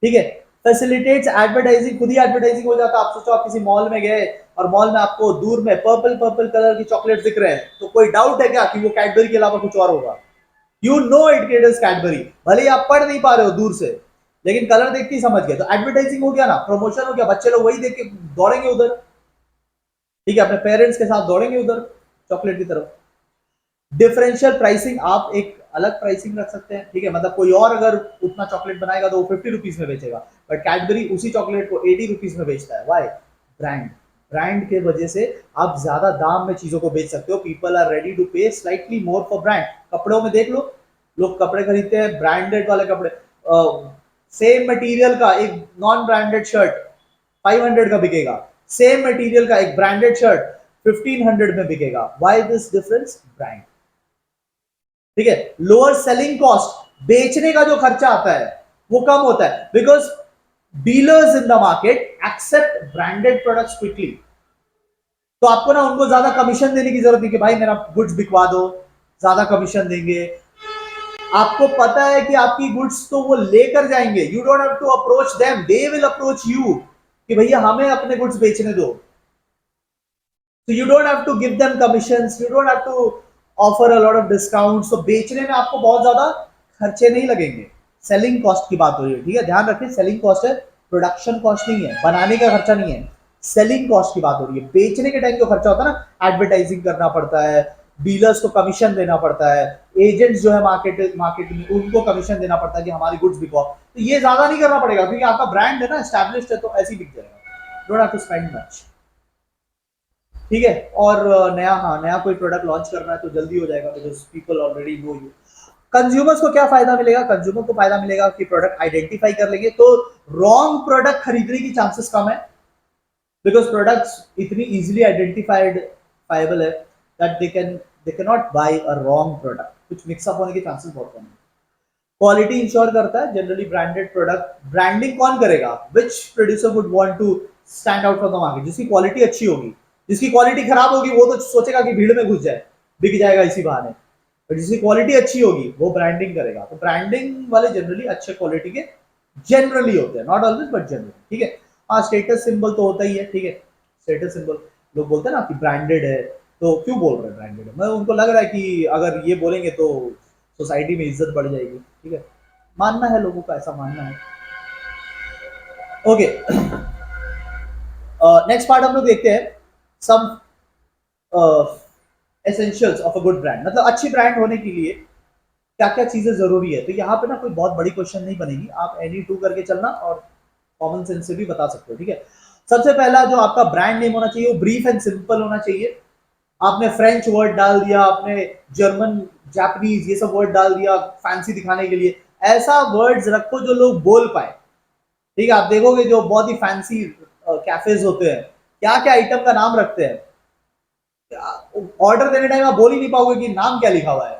ठीक है। फैसिलिटेट्स एडवर्टाइजिंग, खुद ही एडवर्टाइजिंग हो जाता है, आप सोचो आप किसी मॉल में गए और मॉल में आपको दूर में पर्पल पर्पल कलर की चॉकलेट दिख रहे हैं, तो कोई डाउट है क्या कि वो कैडबरी के अलावा कुछ और होगा? You know it is Cadbury, भले ही आप पढ़ नहीं पा रहे हो दूर से, लेकिन कलर देख के ही समझ गए, तो एडवर्टाइजिंग हो गया ना, प्रमोशन हो गया, बच्चे लोग वही देख के दौड़ेंगे उधर, ठीक है, अपने पेरेंट्स के साथ दौड़ेंगे उधर चॉकलेट की तरफ। डिफरेंशियल प्राइसिंग, आप एक अलग प्राइसिंग रख सकते हैं, ठीक है, मतलब कोई और अगर उतना चॉकलेट बनाएगा तो वो 50 रुपीज में बेचेगा, बट कैडबरी उसी चॉकलेट को 80 रुपीज में बेचता है, वाई? ब्रांड, ब्रांड के वजह से आप ज्यादा दाम में चीजों को बेच सकते हो, पीपल आर रेडी टू पे स्लाइटली मोर फॉर ब्रांड। कपड़ों में देख लो, लोग कपड़े खरीदते हैं ब्रांडेड वाले कपड़े, सेम मटेरियल का एक नॉन ब्रांडेड शर्ट 500 का बिकेगा, सेम मटेरियल का एक ब्रांडेड शर्ट 1500 में बिकेगा, वाई दिस डिफरेंस? ब्रांड, ठीक है। लोअर सेलिंग कॉस्ट, बेचने का जो खर्चा आता है वो कम होता है, because dealers in the market accept branded products quickly, तो आपको ना उनको ज्यादा कमीशन देने की जरूरत नहीं कि भाई मेरा गुड्स बिकवा दो, ज्यादा कमीशन देंगे, आपको पता है कि आपकी गुड्स तो वो लेकर जाएंगे, you don't have to approach them, they will approach you कि भैया हमें अपने गुड्स बेचने दो, so you don't have to give them commissions, you don't have to offer a lot of discounts, तो बेचने में आपको बहुत ज्यादा खर्चे नहीं लगेंगे। सेलिंग कॉस्ट की बात हो रही है, ठीक है, ध्यान रखिए, सेलिंग कॉस्ट है, प्रोडक्शन कॉस्ट नहीं है, बनाने का खर्चा नहीं है, सेलिंग कॉस्ट की बात हो रही है। बेचने के टाइम जो खर्चा होता है ना, एडवर्टाइजिंग करना पड़ता है, डीलर्स को कमीशन देना पड़ता है, एजेंट्स जो है मार्केट में उनको कमीशन देना पड़ता है कि हमारी गुड्स बिकवाओ, तो ये ज्यादा नहीं करना पड़ेगा क्योंकि आपका ब्रांड है ना, एस्टैब्लिश्ड है, तो ऐसे ही बिक जाएगा, don't have to spend much, ठीक है। और नया, हाँ, नया कोई प्रोडक्ट लॉन्च करना है तो जल्दी हो जाएगा because people already know you. Consumers को क्या फायदा मिलेगा? कंज्यूमर को फायदा मिलेगा कि प्रोडक्ट आइडेंटिफाई कर लेंगे, तो रॉन्ग प्रोडक्ट खरीदने की चांसेस कम है, बिकॉज प्रोडक्ट्स इतनी इजीली आइडेंटिफाइबल है that they can not buy a wrong product, कुछ मिक्सअप होने के चांसेस बहुत कम है। क्वालिटी इंश्योर करता है, जनरली ब्रांडेड प्रोडक्ट, ब्रांडिंग कौन करेगा? Which producer would want to stand out from the market? जिसकी क्वालिटी अच्छी होगी, जिसकी क्वालिटी खराब होगी वो तो सोचेगा कि भीड़ में घुस जाए, बिक जाएगा इसी बहाने, और जिसकी क्वालिटी अच्छी होगी वो ब्रांडिंग करेगा, तो ब्रांडिंग वाले जनरली अच्छे क्वालिटी के जनरली होते हैं, नॉट ऑलवेज बट जनरली, ठीक है। हाँ, स्टेटस सिंबल तो होता ही है, ठीक है, स्टेटस सिंबल, लोग बोलते हैं ना कि ब्रांडेड है, तो क्यों बोल रहे हैं ब्रांडेड है, मैं उनको लग रहा है कि अगर ये बोलेंगे तो सोसाइटी में इज्जत बढ़ जाएगी, ठीक है, मानना है लोगों का, ऐसा मानना है। ओके, नेक्स्ट पार्ट हम लोग देखते हैं, some essentials of a good brand, मतलब अच्छी ब्रांड होने के लिए क्या क्या चीजें जरूरी है। तो यहाँ पे ना कोई बहुत बड़ी क्वेश्चन नहीं बनेगी, आप एनी टू करके चलना और कॉमन सेंस से भी बता सकते हो, ठीक है। सबसे पहला जो आपका ब्रांड नेम होना चाहिए वो ब्रीफ एंड सिंपल होना चाहिए। आपने फ्रेंच वर्ड डाल दिया, आपने जर्मन, जापानीज, ये सब वर्ड डाल दिया फैंसी दिखाने के लिए, ऐसा वर्ड्स रखो जो लोग बोल पाए, ठीक है। आप देखोगे जो बहुत ही फैंसी कैफेज होते हैं, क्या क्या आइटम का नाम रखते हैं, ऑर्डर देने टाइम आप बोल ही नहीं पाओगे कि नाम क्या लिखा हुआ है,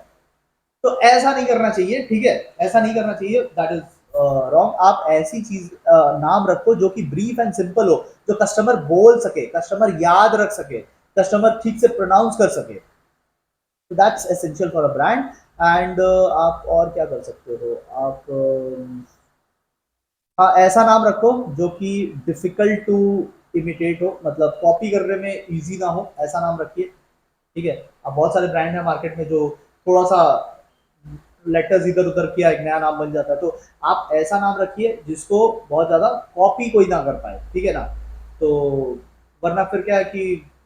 तो ऐसा नहीं करना चाहिए, ठीक है, ऐसा नहीं करना चाहिए, दैट इज रॉन्ग। आप ऐसी चीज नाम रखो जो कि ब्रीफ एंड सिंपल हो, जो कस्टमर बोल सके, कस्टमर याद रख सके, कस्टमर ठीक से प्रोनाउंस कर सके, तो that's essential for a brand. And आप और क्या कर सकते हो, आप हाँ, ऐसा नाम रखो जो कि डिफिकल्ट टू इमिटेट हो, मतलब कॉपी करने में इजी ना हो, ऐसा नाम रखिए, ठीक है। अब बहुत सारे ब्रांड है मार्केट में जो थोड़ा सा लेटर्स इधर उधर किया एक नया नाम बन जाता है, तो आप ऐसा नाम रखिए जिसको बहुत ज्यादा कॉपी कोई ना कर पाए, ठीक है ना। तो वरना फिर क्या है कि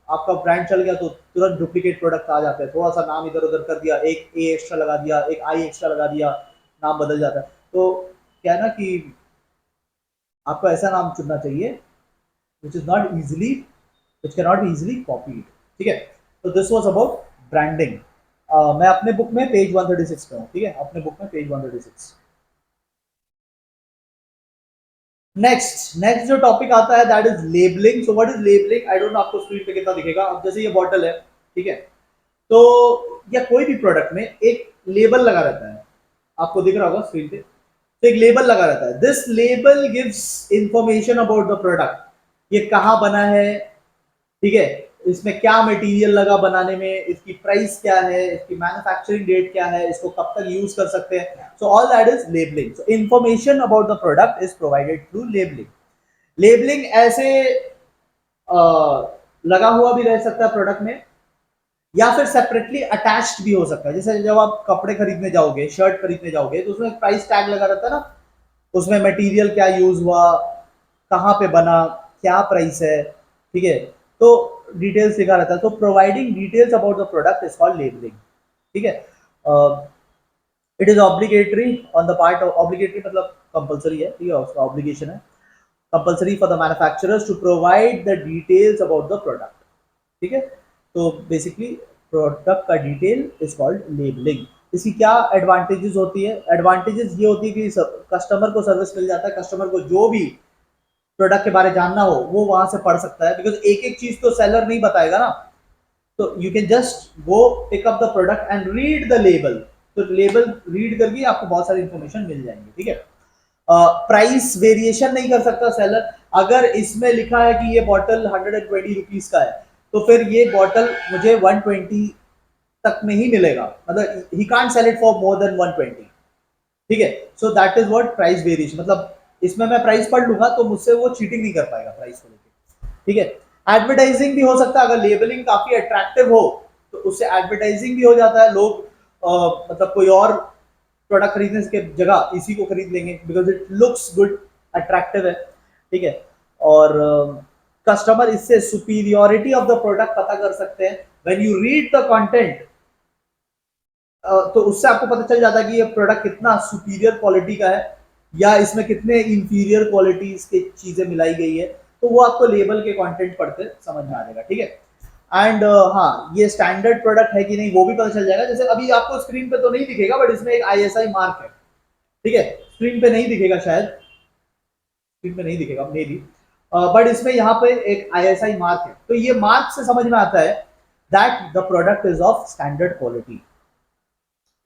आपका ब्रांड चल गया तो तुरंत डुप्लीकेट प्रोडक्ट आ जाते हैं, थोड़ा सा नाम इधर उधर कर दिया, एक ए एक्स्ट्रा लगा दिया, एक आई एक्स्ट्रा लगा दिया, नाम बदल जाता है। तो क्या है ना कि आपको ऐसा नाम चुनना चाहिए which is not easily, which can not be easily copied. ठीक है, तो दिस वॉज अबाउट ब्रांडिंग। मैं अपने बुक में पेज 136 पे हूँ। ठीक है, अपने बुक में पेज 136। नेक्स्ट जो टॉपिक आता है that is labelling. So what is labelling? I don't know आपको स्क्रीन पे कितना दिखेगा। अब जैसे ये बॉटल है, ठीक है, तो या कोई भी प्रोडक्ट में एक लेबल लगा रहता है, आपको दिख रहा होगा स्क्रीन पे। तो एक लेबल लगा रहता है, this label gives information about the product, ये कहाँ बना है, ठीक है, इसमें क्या मटेरियल लगा बनाने में, इसकी प्राइस क्या है, इसकी मैन्युफैक्चरिंग डेट क्या है, इसको कब तक यूज कर सकते हैं। So all that is labelling. So information about the product is provided through labelling. Labelling ऐसे लगा हुआ भी रह सकता है प्रोडक्ट में, या फिर सेपरेटली अटैच्ड भी हो सकता है। जैसे जब आप कपड़े खरीदने जाओगे, शर्ट खरीदने जाओगे, तो उसमें प्राइस टैग लगा रहता है ना, उसमें मटेरियल क्या यूज हुआ, कहाँ पे बना, क्या प्राइस है, ठीक है, तो डिटेल्स लिखा रहता है। तो providing details about the product is called labelling. ठीक है, it is obligatory on the part of, obligatory मतलब कंपलसरी है, ठीक है, उसका ऑब्लिगेशन है, compulsory for the manufacturers to provide the details about the product. ठीक है, तो बेसिकली प्रोडक्ट का डिटेल इज कॉल्ड लेबलिंग। इसकी क्या एडवांटेजेस होती है? एडवांटेजेस ये होती है कि कस्टमर को सर्विस मिल जाता है, कस्टमर को जो भी प्रोडक्ट के बारे में जानना हो वो वहां से पढ़ सकता है, बिकॉज एक एक चीज तो सेलर नहीं बताएगा ना। तो you can just go pick up the product and read the label. तो लेबल रीड करके आपको बहुत सारी इंफॉर्मेशन मिल जाएंगी। ठीक है, प्राइस वेरिएशन नहीं कर सकता सेलर। अगर इसमें लिखा है कि ये बॉटल 120 रुपीज का है, तो फिर ये बॉटल मुझे 120 तक में ही मिलेगा, मतलब he can't sell it for more than 120। ठीक है, so that is what price variation, मतलब इसमें मैं प्राइस पढ़ लूंगा तो मुझसे वो चीटिंग नहीं कर पाएगा प्राइस को लेकर। ठीक है, एडवर्टाइजिंग भी हो सकता है, अगर लेबलिंग काफी अट्रैक्टिव हो तो उससे एडवर्टाइजिंग भी हो जाता है। लोग मतलब कोई और प्रोडक्ट खरीदने के जगह इसी को खरीद लेंगे, because it looks good, attractive है। ठीक है, और कस्टमर इससे सुपीरियोरिटी ऑफ द प्रोडक्ट पता कर सकते हैं। When you read the content, तो उससे आपको पता चल जाता है कि ये प्रोडक्ट कितना सुपीरियर क्वालिटी का है, या इसमें कितने इंफीरियर क्वालिटीज की चीजें मिलाई गई है, तो वो आपको लेबल के कंटेंट पढ़ते समझ में आ जाएगा। ठीक है, एंड हाँ, ये स्टैंडर्ड प्रोडक्ट है कि नहीं वो भी पता चल जाएगा। जैसे अभी आपको स्क्रीन पे तो नहीं दिखेगा, बट इसमें एक आईएसआई मार्क है। ठीक है, स्क्रीन पे नहीं दिखेगा, शायद स्क्रीन पे नहीं दिखेगा मे बी, बट इसमें यहाँ पे एक आईएसआई मार्क है। तो ये मार्क से समझ में आता है that the product is of standard quality.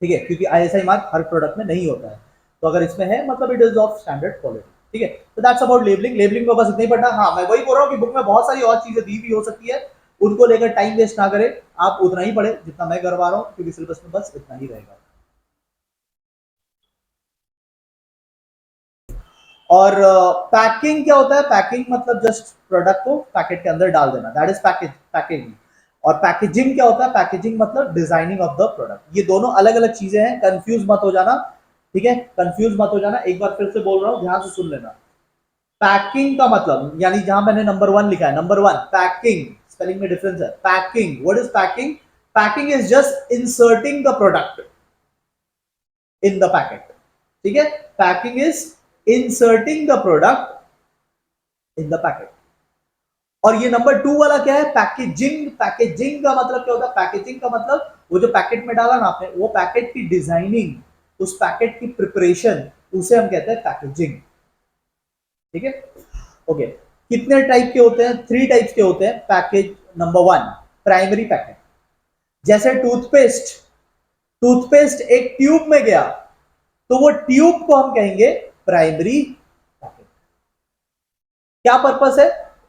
ठीक है, क्योंकि आईएसआई मार्क हर प्रोडक्ट में नहीं होता है, तो अगर इसमें है मतलब it is of standard quality. ठीक है, तो दैट्स अबाउट लेबलिंग। लेबलिंग को बस इतना ही पढ़ना। हाँ, मैं वही बोल रहा हूँ कि बुक में बहुत सारी और चीजें दी भी हो सकती है, उनको लेकर टाइम वेस्ट ना करें, आप उतना ही पढ़े जितना मैं करवा रहा हूँ, क्योंकि सिलेबस में बस इतना ही रहेगा। और पैकिंग क्या होता है? पैकिंग मतलब जस्ट प्रोडक्ट को पैकेट के अंदर डाल देना, दैट इज पैकेजिंग। और पैकेजिंग क्या होता है? पैकेजिंग मतलब डिजाइनिंग ऑफ द प्रोडक्ट। ये दोनों अलग अलग चीजें हैं, कंफ्यूज मत हो जाना। ठीक है, कंफ्यूज मत हो जाना, एक बार फिर से बोल रहा हूं, ध्यान से सुन लेना। पैकिंग का मतलब, यानी जहां मैंने नंबर 1 लिखा है, नंबर 1 पैकिंग, स्पेलिंग में डिफरेंस है। Packing, what is packing? Packing is just inserting the product in the packet. ठीक है, packing is inserting the product in the packet. और ये नंबर 2 वाला क्या है? पैकेजिंग। पैकेजिंग का मतलब क्या होता है? पैकेजिंग का मतलब वो जो पैकेट में डाला ना आपने, वो पैकेट की डिजाइनिंग, उस पैकेट की प्रिपरेशन, उसे हम कहते हैं पैकेजिंग। ठीक है, ओके। कितने टाइप के होते हैं? 3 टाइप्स के होते हैं पैकेज। Number 1, primary packet. जैसे टूथपेस्ट, टूथपेस्ट एक ट्यूब में गया तो वो ट्यूब को हम कहेंगे प्राइमरी पैकेट। क्या पर्पस है?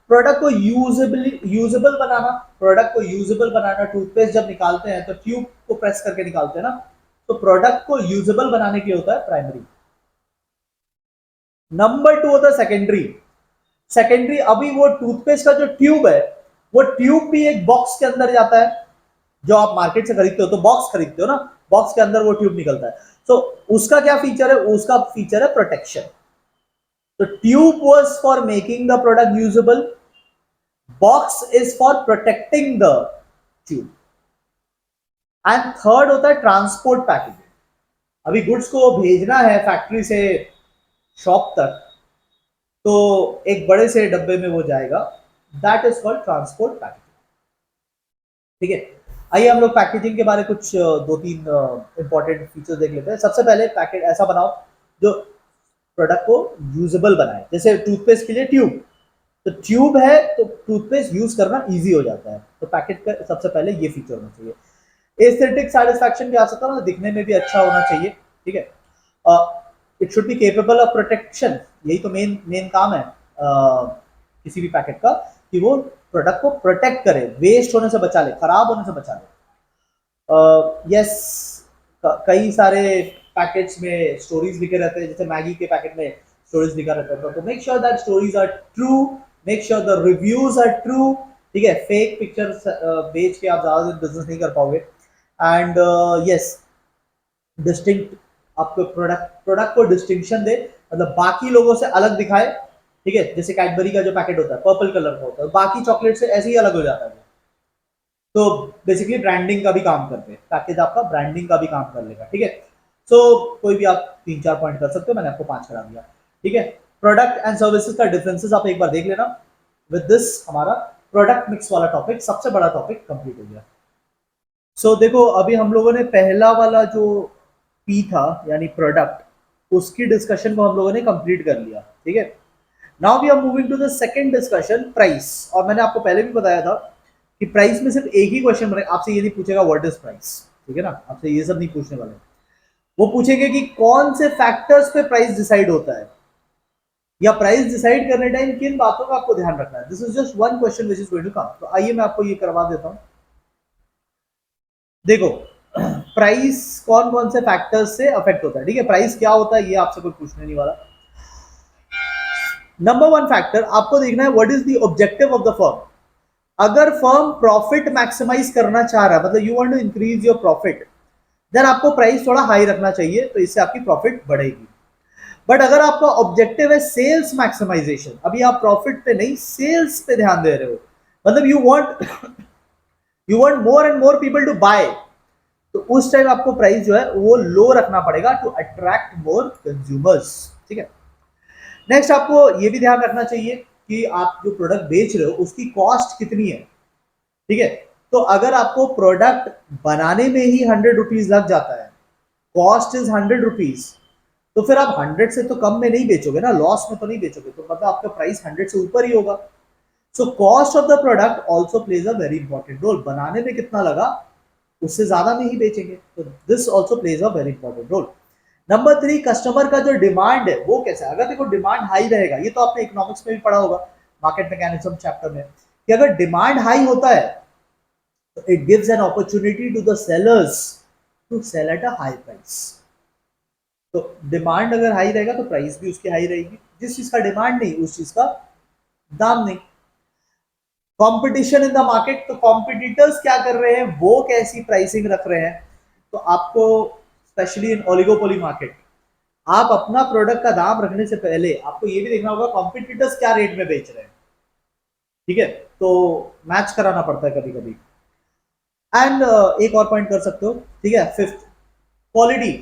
प्रोडक्ट को यूजेबल बनाना। प्रोडक्ट को यूजेबल बनाना, टूथपेस्ट जब निकालते हैं तो ट्यूब को प्रेस करके निकालते हैं ना, तो प्रोडक्ट को यूजेबल बनाने के लिए होता है प्राइमरी। नंबर 2 होता है सेकेंडरी। सेकेंडरी, अभी वो टूथपेस्ट का जो ट्यूब है, वो ट्यूब भी एक बॉक्स के अंदर जाता है। जो आप मार्केट से खरीदते हो तो बॉक्स खरीदते हो ना, बॉक्स के अंदर वो ट्यूब निकलता है। तो उसका क्या फीचर है? उसका फीचर है प्रोटेक्शन। तो tube was for making the product usable, box is for protecting the tube. And third होता है ट्रांसपोर्ट पैकेजिंग। अभी गुड्स को भेजना है फैक्ट्री से शॉप तक, तो एक बड़े से डब्बे में वो जाएगा, that is called transport packaging. ठीक है, आइए हम लोग पैकेजिंग के बारे कुछ दो तीन इंपॉर्टेंट फीचर्स देख लेते हैं। सबसे पहले पैकेट ऐसा बनाओ जो प्रोडक्ट को यूजेबल बनाए। जैसे टूथपेस्ट के लिए ट्यूब, तो ट्यूब है तो टूथपेस्ट यूज करना इजी हो जाता है, तो पैकेट का सबसे पहले ये फीचर होना चाहिए। एस्थेटिक सेटिस्फैक्शन भी आ सकता है, मतलब दिखने में भी अच्छा होना चाहिए। ठीक है, it should be capable of protection, यही तो मेन मेन काम है किसी भी पैकेट का, कि वो प्रोडक्ट को प्रोटेक्ट करे, वेस्ट होने से बचा ले, खराब होने से बचा ले। यस, कई सारे पैकेट्स में स्टोरीज लिखे रहते हैं, जैसे मैगी के पैकेट में स्टोरीज लिखा रहता है, तो make sure that stories are true, make sure the reviews are true. ठीक है, फेक पिक्चर्स बेच के आप ज्यादा दिन बिजनेस नहीं कर पाओगे। एंड यस, डिस्टिंक्ट, आपको प्रोडक्ट को डिस्टिंक्शन दे, मतलब बाकी लोगों से अलग दिखाए। ठीक है, जैसे कैडबरी का जो पैकेट होता है पर्पल कलर का होता है, बाकी चॉकलेट से ऐसे ही अलग हो जाता है। तो बेसिकली ब्रांडिंग का भी काम करते हैं, पैकेज आपका ब्रांडिंग का भी काम कर लेगा। ठीक है, सो कोई भी आप 3-4 पॉइंट कर सकते हो, मैंने आपको 5 करा दिया। ठीक है, प्रोडक्ट एंड सर्विसेज का डिफरेंसेस आप एक बार देख लेना। विद दिस हमारा प्रोडक्ट मिक्स वाला टॉपिक, सबसे बड़ा टॉपिक कंप्लीट हो गया। सो देखो, अभी हम लोगों ने पहला वाला जो पी था यानी प्रोडक्ट, उसकी डिस्कशन को हम लोगों ने कंप्लीट कर लिया। ठीक है, now we are moving to the second discussion, price. और मैंने आपको पहले भी बताया था कि प्राइस में सिर्फ एक ही क्वेश्चन बने, आपसे ये नहीं पूछेगा व्हाट इज प्राइस। ठीक है ना, आपसे ये सब नहीं पूछने वाले, वो पूछेंगे कि कौन से फैक्टर्स पे प्राइस डिसाइड होता है, या प्राइस डिसाइड करने टाइम किन बातों का आपको ध्यान रखना है। This is just one question which is going to come. तो आइए मैं आपको ये करवा देता हूं। देखो, प्राइस कौन कौन से फैक्टर्स से अफेक्ट होता है। ठीक है, प्राइस क्या होता है ये आपसे कोई पूछने नहीं वाला। नंबर वन फैक्टर आपको देखना है, what is the objective of the firm. अगर फर्म प्रॉफिट मैक्सिमाइज करना चाह रहा है, मतलब you want to increase your profit, then आपको प्राइस थोड़ा हाई रखना चाहिए, तो इससे आपकी प्रॉफिट बढ़ेगी। बट अगर आपका ऑब्जेक्टिव है सेल्स मैक्सिमाइजेशन, अभी आप प्रॉफिट पे नहीं सेल्स पे ध्यान दे रहे हो, मतलब you want more and more people to buy, तो उस टाइम आपको प्राइस जो है वो लो रखना पड़ेगा टू अट्रैक्ट मोर कंज्यूमर्स। ठीक है, नेक्स्ट आपको ये भी ध्यान रखना चाहिए कि आप जो प्रोडक्ट बेच रहे हो उसकी कॉस्ट कितनी है। ठीक है, तो अगर आपको प्रोडक्ट बनाने में ही 100 रुपीज लग जाता है, कॉस्ट इज 100 रुपीज, तो फिर आप 100 से तो कम में नहीं बेचोगे ना, लॉस में तो नहीं बेचोगे, तो मतलब आपका प्राइस 100 से ऊपर ही होगा। So cost of the product also plays a very important role, बनाने में कितना लगा उससे ज्यादा में ही बेचेंगे, तो this also plays a very important role. Number 3, customer का जो डिमांड है वो कैसा है। अगर देखो डिमांड हाई रहेगा, ये तो आपने इकोनॉमिक्स में भी पढ़ा होगा, मार्केट मैकेनिज्म चैप्टर में, कि अगर डिमांड हाई होता है तो it gives an opportunity to the sellers to sell at a high price. तो डिमांड अगर हाई रहेगा तो प्राइस भी उसकी हाई रहेगी, जिस चीज का डिमांड नहीं उस चीज का दाम नहीं। कंपटीशन इन द मार्केट, तो कॉम्पिटिटर्स क्या कर रहे हैं, वो कैसी प्राइसिंग रख रहे हैं। तो आपको स्पेशली इन ओलिगोपोली मार्केट, आप अपना प्रोडक्ट का दाम रखने से पहले आपको ये भी देखना होगा कॉम्पिटिटर्स क्या रेट में बेच रहे हैं। ठीक है, तो मैच कराना पड़ता है कभी कभी। एंड एक और पॉइंट कर सकते हो। ठीक है, फिफ्थ, क्वालिटी।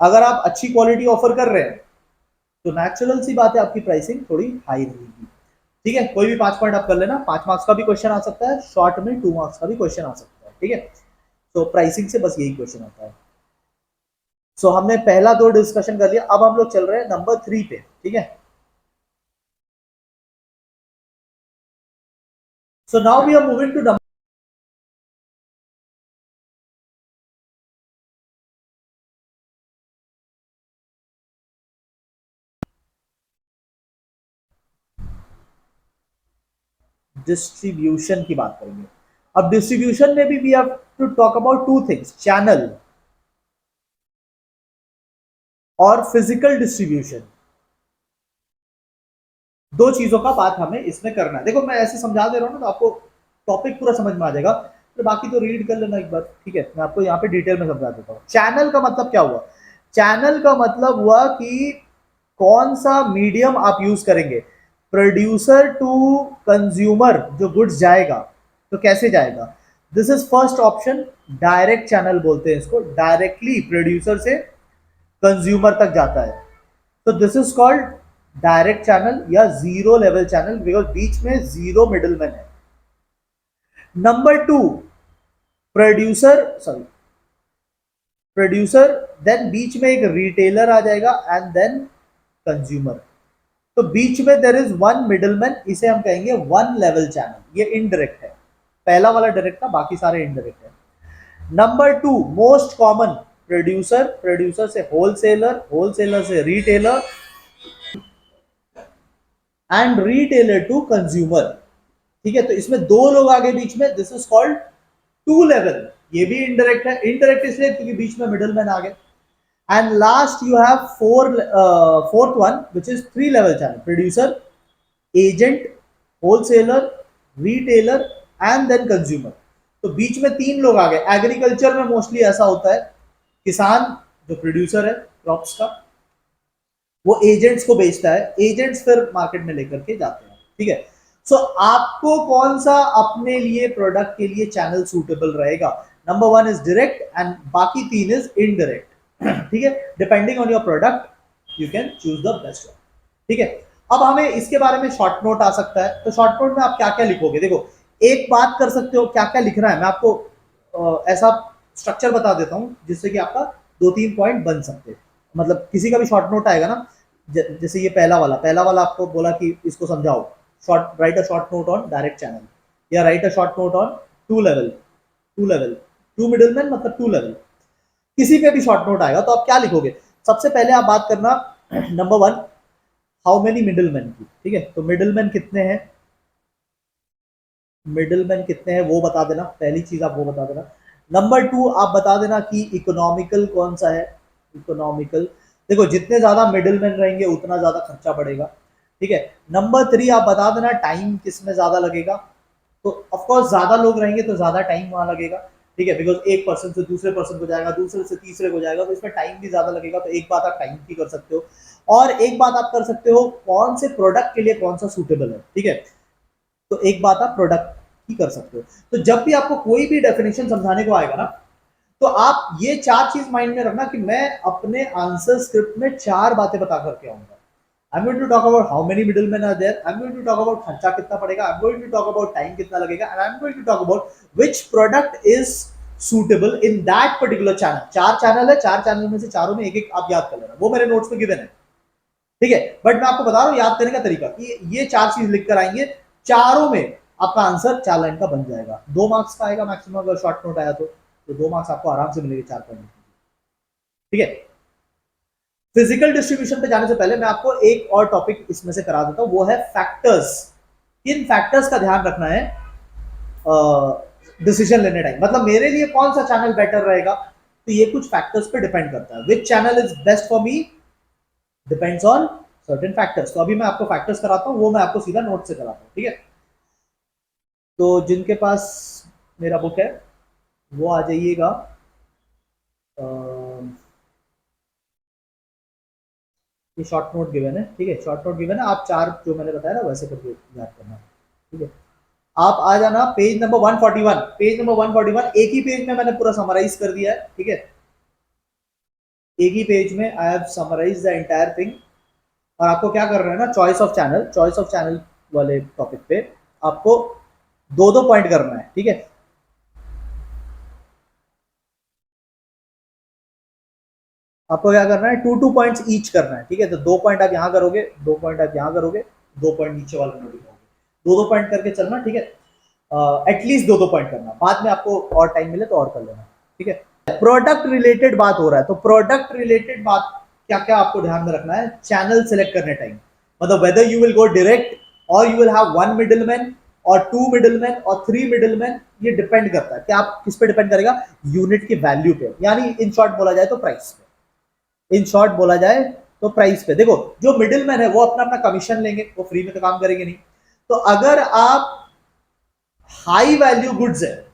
अगर आप अच्छी क्वालिटी ऑफर कर रहे हैं तो नेचुरल सी बात है आपकी प्राइसिंग थोड़ी हाई रहेगी। ठीक है, कोई भी 5 पॉइंट आप कर लेना, 5 मार्क्स का भी क्वेश्चन आ सकता है, शॉर्ट में 2 मार्क्स का भी क्वेश्चन आ सकता है। ठीक है, तो प्राइसिंग से बस यही क्वेश्चन आता है। सो हमने पहला 2 डिस्कशन कर लिया, अब हम लोग चल रहे हैं नंबर 3 पे। ठीक है, so now we are moving to number distribution की बात करेंगे। अब डिस्ट्रीब्यूशन में भी we have to talk about 2 things, channel और फिजिकल डिस्ट्रीब्यूशन। 2 चीजों का बात हमें इसमें करना है। देखो मैं ऐसे समझा दे रहा हूँ ना, तो आपको टॉपिक पूरा समझ में आ जाएगा, तो बाकी तो रीड कर लेना एक बार। ठीक है, मैं आपको यहाँ पे डिटेल में समझा देता हूँ। चैनल का मतलब क्या हुआ, चैनल का मतलब हुआ कि कौन सा मीडियम आप यूज करेंगे। प्रोड्यूसर टू कंज्यूमर जो गुड्स जाएगा तो कैसे जाएगा? This is first option, direct channel बोलते हैं इसको, डायरेक्टली प्रोड्यूसर से कंज्यूमर तक जाता है, तो this is called direct channel या जीरो लेवल चैनल, बिकॉज बीच में जीरो मिडलमैन है। Number two, producer sorry producer, then बीच में एक रिटेलर आ जाएगा एंड देन कंज्यूमर, तो बीच में देर इज वन मिडलमैन, इसे हम कहेंगे वन लेवल चैनल, ये इनडायरेक्ट है। पहला वाला डायरेक्ट था, बाकी सारे इनडायरेक्ट है। Number two, most common, producer, producer से होलसेलर, होलसेलर से retailer and retailer to consumer. ठीक है, तो इसमें दो लोग आगे बीच में, this is called two level. ये भी इनडायरेक्ट है, इनडायरेक्ट इसलिए क्योंकि बीच में मिडलमैन आ गए। And last you have fourth one which is three level channel, producer, agent, wholesaler, retailer and then consumer. तो बीच में तीन लोग आ गए। एग्रीकल्चर में मोस्टली ऐसा होता है, किसान जो प्रोड्यूसर है क्रॉप्स का, वो एजेंट्स को बेचता है, एजेंट्स फिर मार्केट में लेकर के जाते हैं। ठीक है, सो आपको कौन सा अपने लिए प्रोडक्ट के लिए चैनल सूटेबल रहेगा? Number one is direct and बाकी तीन इज इनडायरेक्ट। ठीक है, depending on your product you can choose the best one. ठीक है, अब हमें इसके बारे में शॉर्ट नोट आ सकता है, तो शॉर्ट नोट में आप क्या क्या लिखोगे? देखो, एक बात कर सकते हो, क्या क्या लिखना है मैं आपको ऐसा स्ट्रक्चर बता देता हूं जिससे कि आपका दो तीन पॉइंट बन सकते हैं। मतलब किसी का भी शॉर्ट नोट आएगा ना, जैसे ये पहला वाला आपको बोला कि इसको समझाओ, short write a short note on direct channel या write a short note on two level two middleman मतलब टू लेवल, किसी पे भी शॉर्ट नोट आएगा तो आप क्या लिखोगे? सबसे पहले आप बात करना number one, how many middleman की। ठीक है, तो मिडलमैन कितने हैं, मिडलमैन कितने हैं वो बता देना, पहली चीज आप वो बता देना। नंबर टू, आप बता देना कि इकोनॉमिकल कौन सा है, इकोनॉमिकल। देखो, जितने ज्यादा मिडलमैन रहेंगे उतना ज्यादा खर्चा बढ़ेगा। ठीक है, नंबर थ्री, आप बता देना टाइम किस में ज्यादा लगेगा, तो ऑफकोर्स ज्यादा लोग रहेंगे तो ज्यादा टाइम वहां लगेगा। ठीक है, बिकॉज एक पर्सन से दूसरे पर्सन को जाएगा, दूसरे से तीसरे को जाएगा, तो इसमें टाइम भी ज्यादा लगेगा। तो एक बात आप टाइम की कर सकते हो, और एक बात आप कर सकते हो कौन से प्रोडक्ट के लिए कौन सा सूटेबल है। ठीक है, तो एक बात आप प्रोडक्ट की कर सकते हो। तो जब भी आपको कोई भी डेफिनेशन समझाने को आएगा ना, तो आप ये चार चीज माइंड में रखना कि मैं अपने आंसर स्क्रिप्ट में चार बातें बता करके आऊंगा। I'm going to talk about how many middlemen are there. I'm going to talk about खर्चा कितना पड़ेगा. I'm going to talk about time कितना लगेगा, and I'm going to talk about which product is suitable in that particular channel. चार चैनल है, चार चैनल में से चारों में एक एक आप याद कर लेना, वो मेरे नोट्स में गिवन है। ठीक है, बट मैं आपको बता रहा हूँ याद करने का तरीका कि ये चार चीज लिख कर आएंगे, चारों में आपका आंसर 4 लाइन का बन जाएगा। 2 मार्क्स का आएगा मैक्सिमम, अगर शॉर्ट नोट आया तो 2 मार्क्स आपको आराम से मिलेंगे 4 पॉइंट। ठीक है, फिजिकल डिस्ट्रीब्यूशन पे जाने से पहले मैं आपको एक और टॉपिक इसमें से करा देता हूं, वो है फैक्टर्स। किन फैक्टर्स का ध्यान रखना है डिसीजन लेने टाइम, मतलब मेरे लिए कौन सा चैनल बेटर रहेगा, तो ये कुछ फैक्टर्स पे डिपेंड करता है। Which channel is best for me depends on certain factors. तो अभी मैं आपको फैक्टर्स कराता हूं, वो मैं आपको सीधा नोट से कराता हूं। ठीक है, तो जिनके पास मेरा बुक है वो आ जाइएगा, ये शॉर्ट नोट गिवन है। ठीक है, शॉर्ट नोट गिवन है, आप चार जो मैंने बताया ना वैसे करके याद करना। ठीक है, आप आ जाना पेज नंबर 141। पेज नंबर 141, एक ही पेज में मैंने पूरा समराइज कर दिया है। ठीक है, एक ही पेज में I have summarise the entire thing. और आपको क्या करना है ना, choice of channel, choice of channel वाले टॉपिक पे आपको दो दो पॉइंट करना है। ठीक है, आपको क्या करना है, टू टू पॉइंट्स ईच करना है। ठीक है, तो 2 पॉइंट आप यहाँ करोगे, 2 पॉइंट आप यहाँ करोगे, 2 पॉइंट नीचे वाले में लिखोगे, 2 पॉइंट करके चलना। ठीक है, एटलीस्ट 2 पॉइंट करना, बाद में आपको और टाइम मिले तो और कर लेना। ठीक है, प्रोडक्ट रिलेटेड बात हो रहा है, तो प्रोडक्ट रिलेटेड बात क्या क्या आपको ध्यान में रखना है चैनल सेलेक्ट करने टाइम, मतलब whether you will go direct और यू विल हैव 1 मिडलमैन और 2 मिडलमैन और 3 मिडलमैन, ये डिपेंड करता है कि आप किस पे डिपेंड करेगा, यूनिट की वैल्यू पे, यानी इन शॉर्ट बोला जाए तो प्राइस पे। इन शॉर्ट बोला जाए तो प्राइस पे। देखो, जो मिडिल मैन है वो अपना अपना कमीशन लेंगे, वो फ्री में तो काम करेंगे नहीं। तो अगर आप हाई वैल्यू गुड्स है,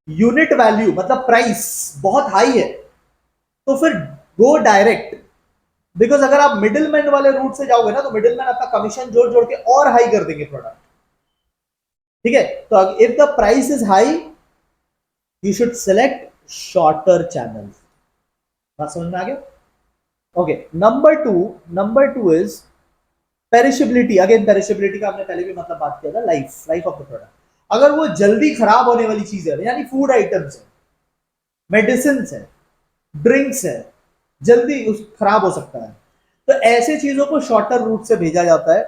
यूनिट वैल्यू मतलब प्राइस बहुत हाई है, तो फिर गो डायरेक्ट। बिकॉज अगर आप मिडिल मैन वाले रूट से जाओगे ना तो मिडिल मैन अपना कमीशन जोड़ जोड़ के और हाई कर देंगे प्रोडक्ट, ठीक है। तो if the price is high you should select shorter channel. बात समझ में आ गया? Okay, number two is perishability. Again perishability का हमने पहले भी मतलब बात किया था, लाइफ ऑफ द प्रोडक्ट। अगर वो जल्दी खराब होने वाली चीज है, यानी फूड आइटम्स है, मेडिसिन है, ड्रिंक्स है, जल्दी उस खराब हो सकता है, तो ऐसे चीजों को शॉर्टर रूट से भेजा जाता है,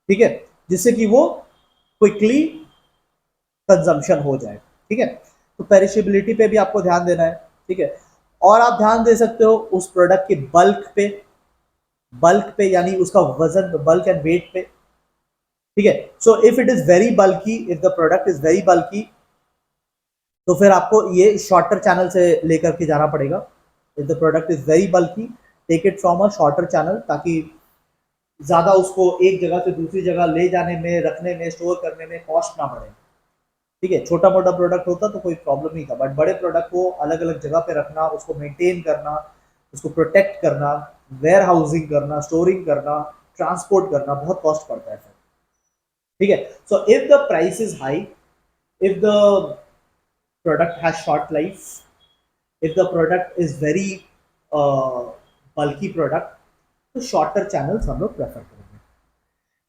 ठीक है, जिससे कि वो क्विकली कंजम्पशन हो जाए, ठीक है। तो पेरिशेबिलिटी पे भी आपको ध्यान देना है, ठीक है। और आप ध्यान दे सकते हो उस प्रोडक्ट के बल्क पे यानी उसका वजन, बल्क एंड वेट पे, ठीक है। So if it is very bulky, if the product is very बल्की, तो फिर आपको ये शॉर्टर चैनल से लेकर के जाना पड़ेगा। If the product is very bulky, take it from a shorter channel, ताकि ज्यादा उसको एक जगह से दूसरी जगह ले जाने में, रखने में, स्टोर करने में कॉस्ट ना बढ़े, ठीक है। छोटा मोटा प्रोडक्ट होता तो कोई प्रॉब्लम नहीं था, बट बड़े प्रोडक्ट को अलग अलग जगह पे रखना, उसको मेंटेन करना, उसको प्रोटेक्ट करना, वेयर हाउसिंग करना, स्टोरिंग करना, ट्रांसपोर्ट करना बहुत कॉस्ट पड़ता है, ठीक है। So if the price is high, if the product has short life, if the product is very bulky product, तो शॉर्टर चैनल्स हम लोग प्रेफर करेंगे।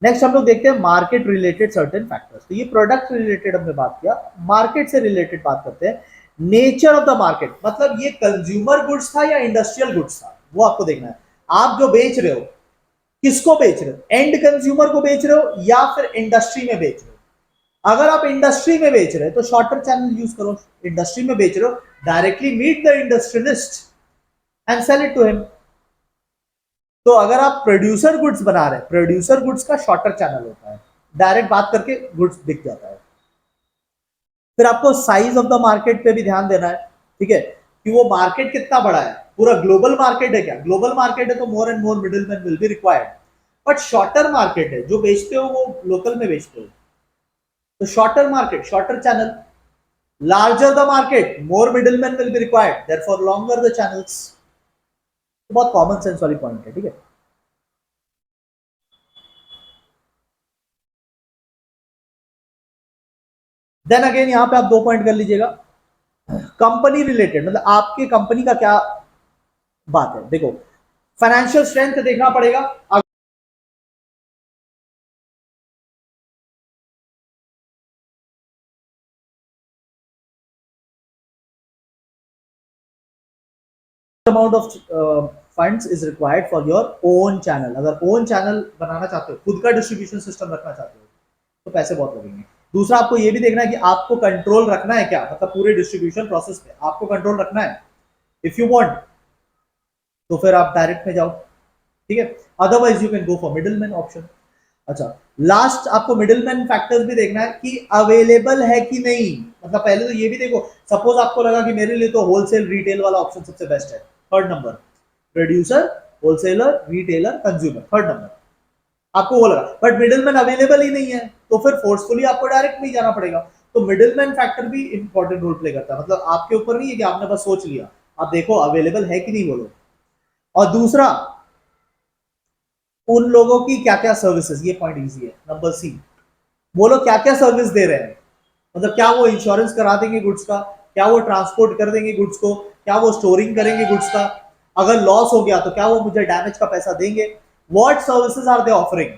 नेक्स्ट हम लोग देखते हैं मार्केट रिलेटेड सर्टेन फैक्टर्स। तो ये प्रोडक्ट रिलेटेड हमने बात किया, मार्केट से रिलेटेड बात करते हैं। नेचर ऑफ द मार्केट, मतलब ये कंज्यूमर गुड्स था या इंडस्ट्रियल गुड्स था, वो आपको देखना है। आप जो बेच रहे हो, किसको बेच रहे हो? एंड कंज्यूमर को बेच रहे हो या फिर इंडस्ट्री में बेच रहे हो? अगर आप इंडस्ट्री में बेच रहे हो तो शॉर्टर चैनल यूज करो। इंडस्ट्री में बेच रहे हो, directly meet the industrialist and sell it to him. तो अगर आप प्रोड्यूसर गुड्स बना रहे हैं, प्रोड्यूसर गुड्स का शॉर्टर चैनल होता है, डायरेक्ट बात करके गुड्स बिक जाता है। फिर आपको साइज ऑफ द मार्केट पे भी ध्यान देना है, ठीक है, कि वो मार्केट कितना बड़ा है। पूरा ग्लोबल मार्केट है क्या? ग्लोबल मार्केट है तो मोर and more middle man will be required. But shorter market है, जो बेचते हो वो लोकल में बेचते हो, तो shorter market, shorter channel. Larger the market, more middle man will be required, therefore longer the channels. बहुत कॉमन सेंस वाली पॉइंट है, ठीक है। देन अगेन यहां पे आप दो पॉइंट कर लीजिएगा। कंपनी रिलेटेड, मतलब आपकी कंपनी का क्या बात है। देखो, फाइनेंशियल स्ट्रेंथ देखना पड़ेगा। Amount of funds is required for your own channel. अगर ओन चैनल बनाना चाहते हो, खुद का डिस्ट्रीब्यूशन सिस्टम रखना चाहते हो, तो पैसे बहुत लगेंगे। दूसरा, आपको ये भी देखना है कि आपको कंट्रोल रखना है क्या, मतलब पूरे डिस्ट्रीब्यूशन प्रोसेस पे आपको कंट्रोल रखना है। इफ यू वांट तो फिर आप डायरेक्ट में जाओ, ठीक है। Otherwise you can go for middle man option. अच्छा, लास्ट आपको मिडिल मैन फैक्टर्स भी देखना है कि अवेलेबल है कि नहीं। मतलब पहले तो ये भी देखो, सपोज आपको लगा कि मेरे लिए तो होलसेल रिटेल वाला ऑप्शन सबसे बेस्ट है, third number, producer, wholesaler, retailer, consumer, third number, आपको वो लगा, बट मिडिल मैन अवेलेबल ही नहीं है, तो फिर फोर्सफुली आपको डायरेक्ट नहीं जाना पड़ेगा। तो मिडिल मैन फैक्टर भी इंपॉर्टेंट रोल प्ले करता है। मतलब आपके ऊपर नहीं है कि आपने बस सोच लिया, आप देखो अवेलेबल है कि नहीं बोलो। और दूसरा, उन लोगों की क्या क्या सर्विसेज, ये पॉइंट इजी है। नंबर सी, वो लोग क्या क्या सर्विस दे रहे हैं। मतलब क्या वो इंश्योरेंस करा देंगे गुड्स का, क्या वो ट्रांसपोर्ट कर देंगे गुड्स को, क्या वो स्टोरिंग करेंगे गुड्स का, अगर लॉस हो गया तो क्या वो मुझे डैमेज का पैसा देंगे, what services are they offering.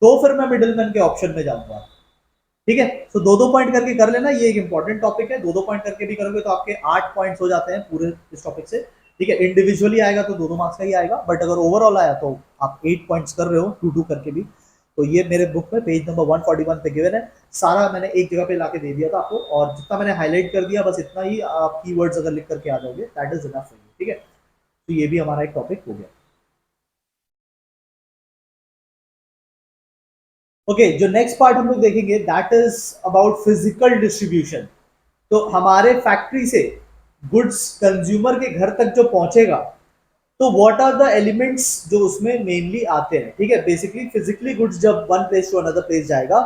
तो फिर मैं मिडिलमैन के ऑप्शन में जाऊंगा, ठीक है। तो दो दो पॉइंट करके कर लेना, ये एक इंपॉर्टेंट टॉपिक है। दो दो पॉइंट करके भी करोगे तो आपके 8 पॉइंट्स हो जाते हैं पूरे इस टॉपिक से, ठीक है। इंडिविजुअली आएगा तो दो दो मार्क्स का ही आएगा, बट अगर ओवरऑल आया तो आप 8 पॉइंट्स कर रहे हो, टू टू करके भी। तो ये मेरे बुक में पेज नंबर 141 पे गिवन है। सारा मैंने एक जगह पे लाके दे दिया था आपको, और जितना मैंने हाईलाइट कर दिया बस इतना ही, आप कीवर्ड्स अगर लिख करके आ जाओगे that is enough for you, ठीक है। तो ये भी हमारा एक टॉपिक हो गया। ओके, जो नेक्स्ट पार्ट हम लोग देखेंगे that is about physical distribution. तो हमारे फैक्ट्री से गुड्स कंज्यूमर के घर तक जो पहुंचेगा, तो व्हाट आर द एलिमेंट्स जो उसमें मेनली आते हैं, ठीक है। बेसिकली फिजिकली गुड्स जब one place to another place जाएगा,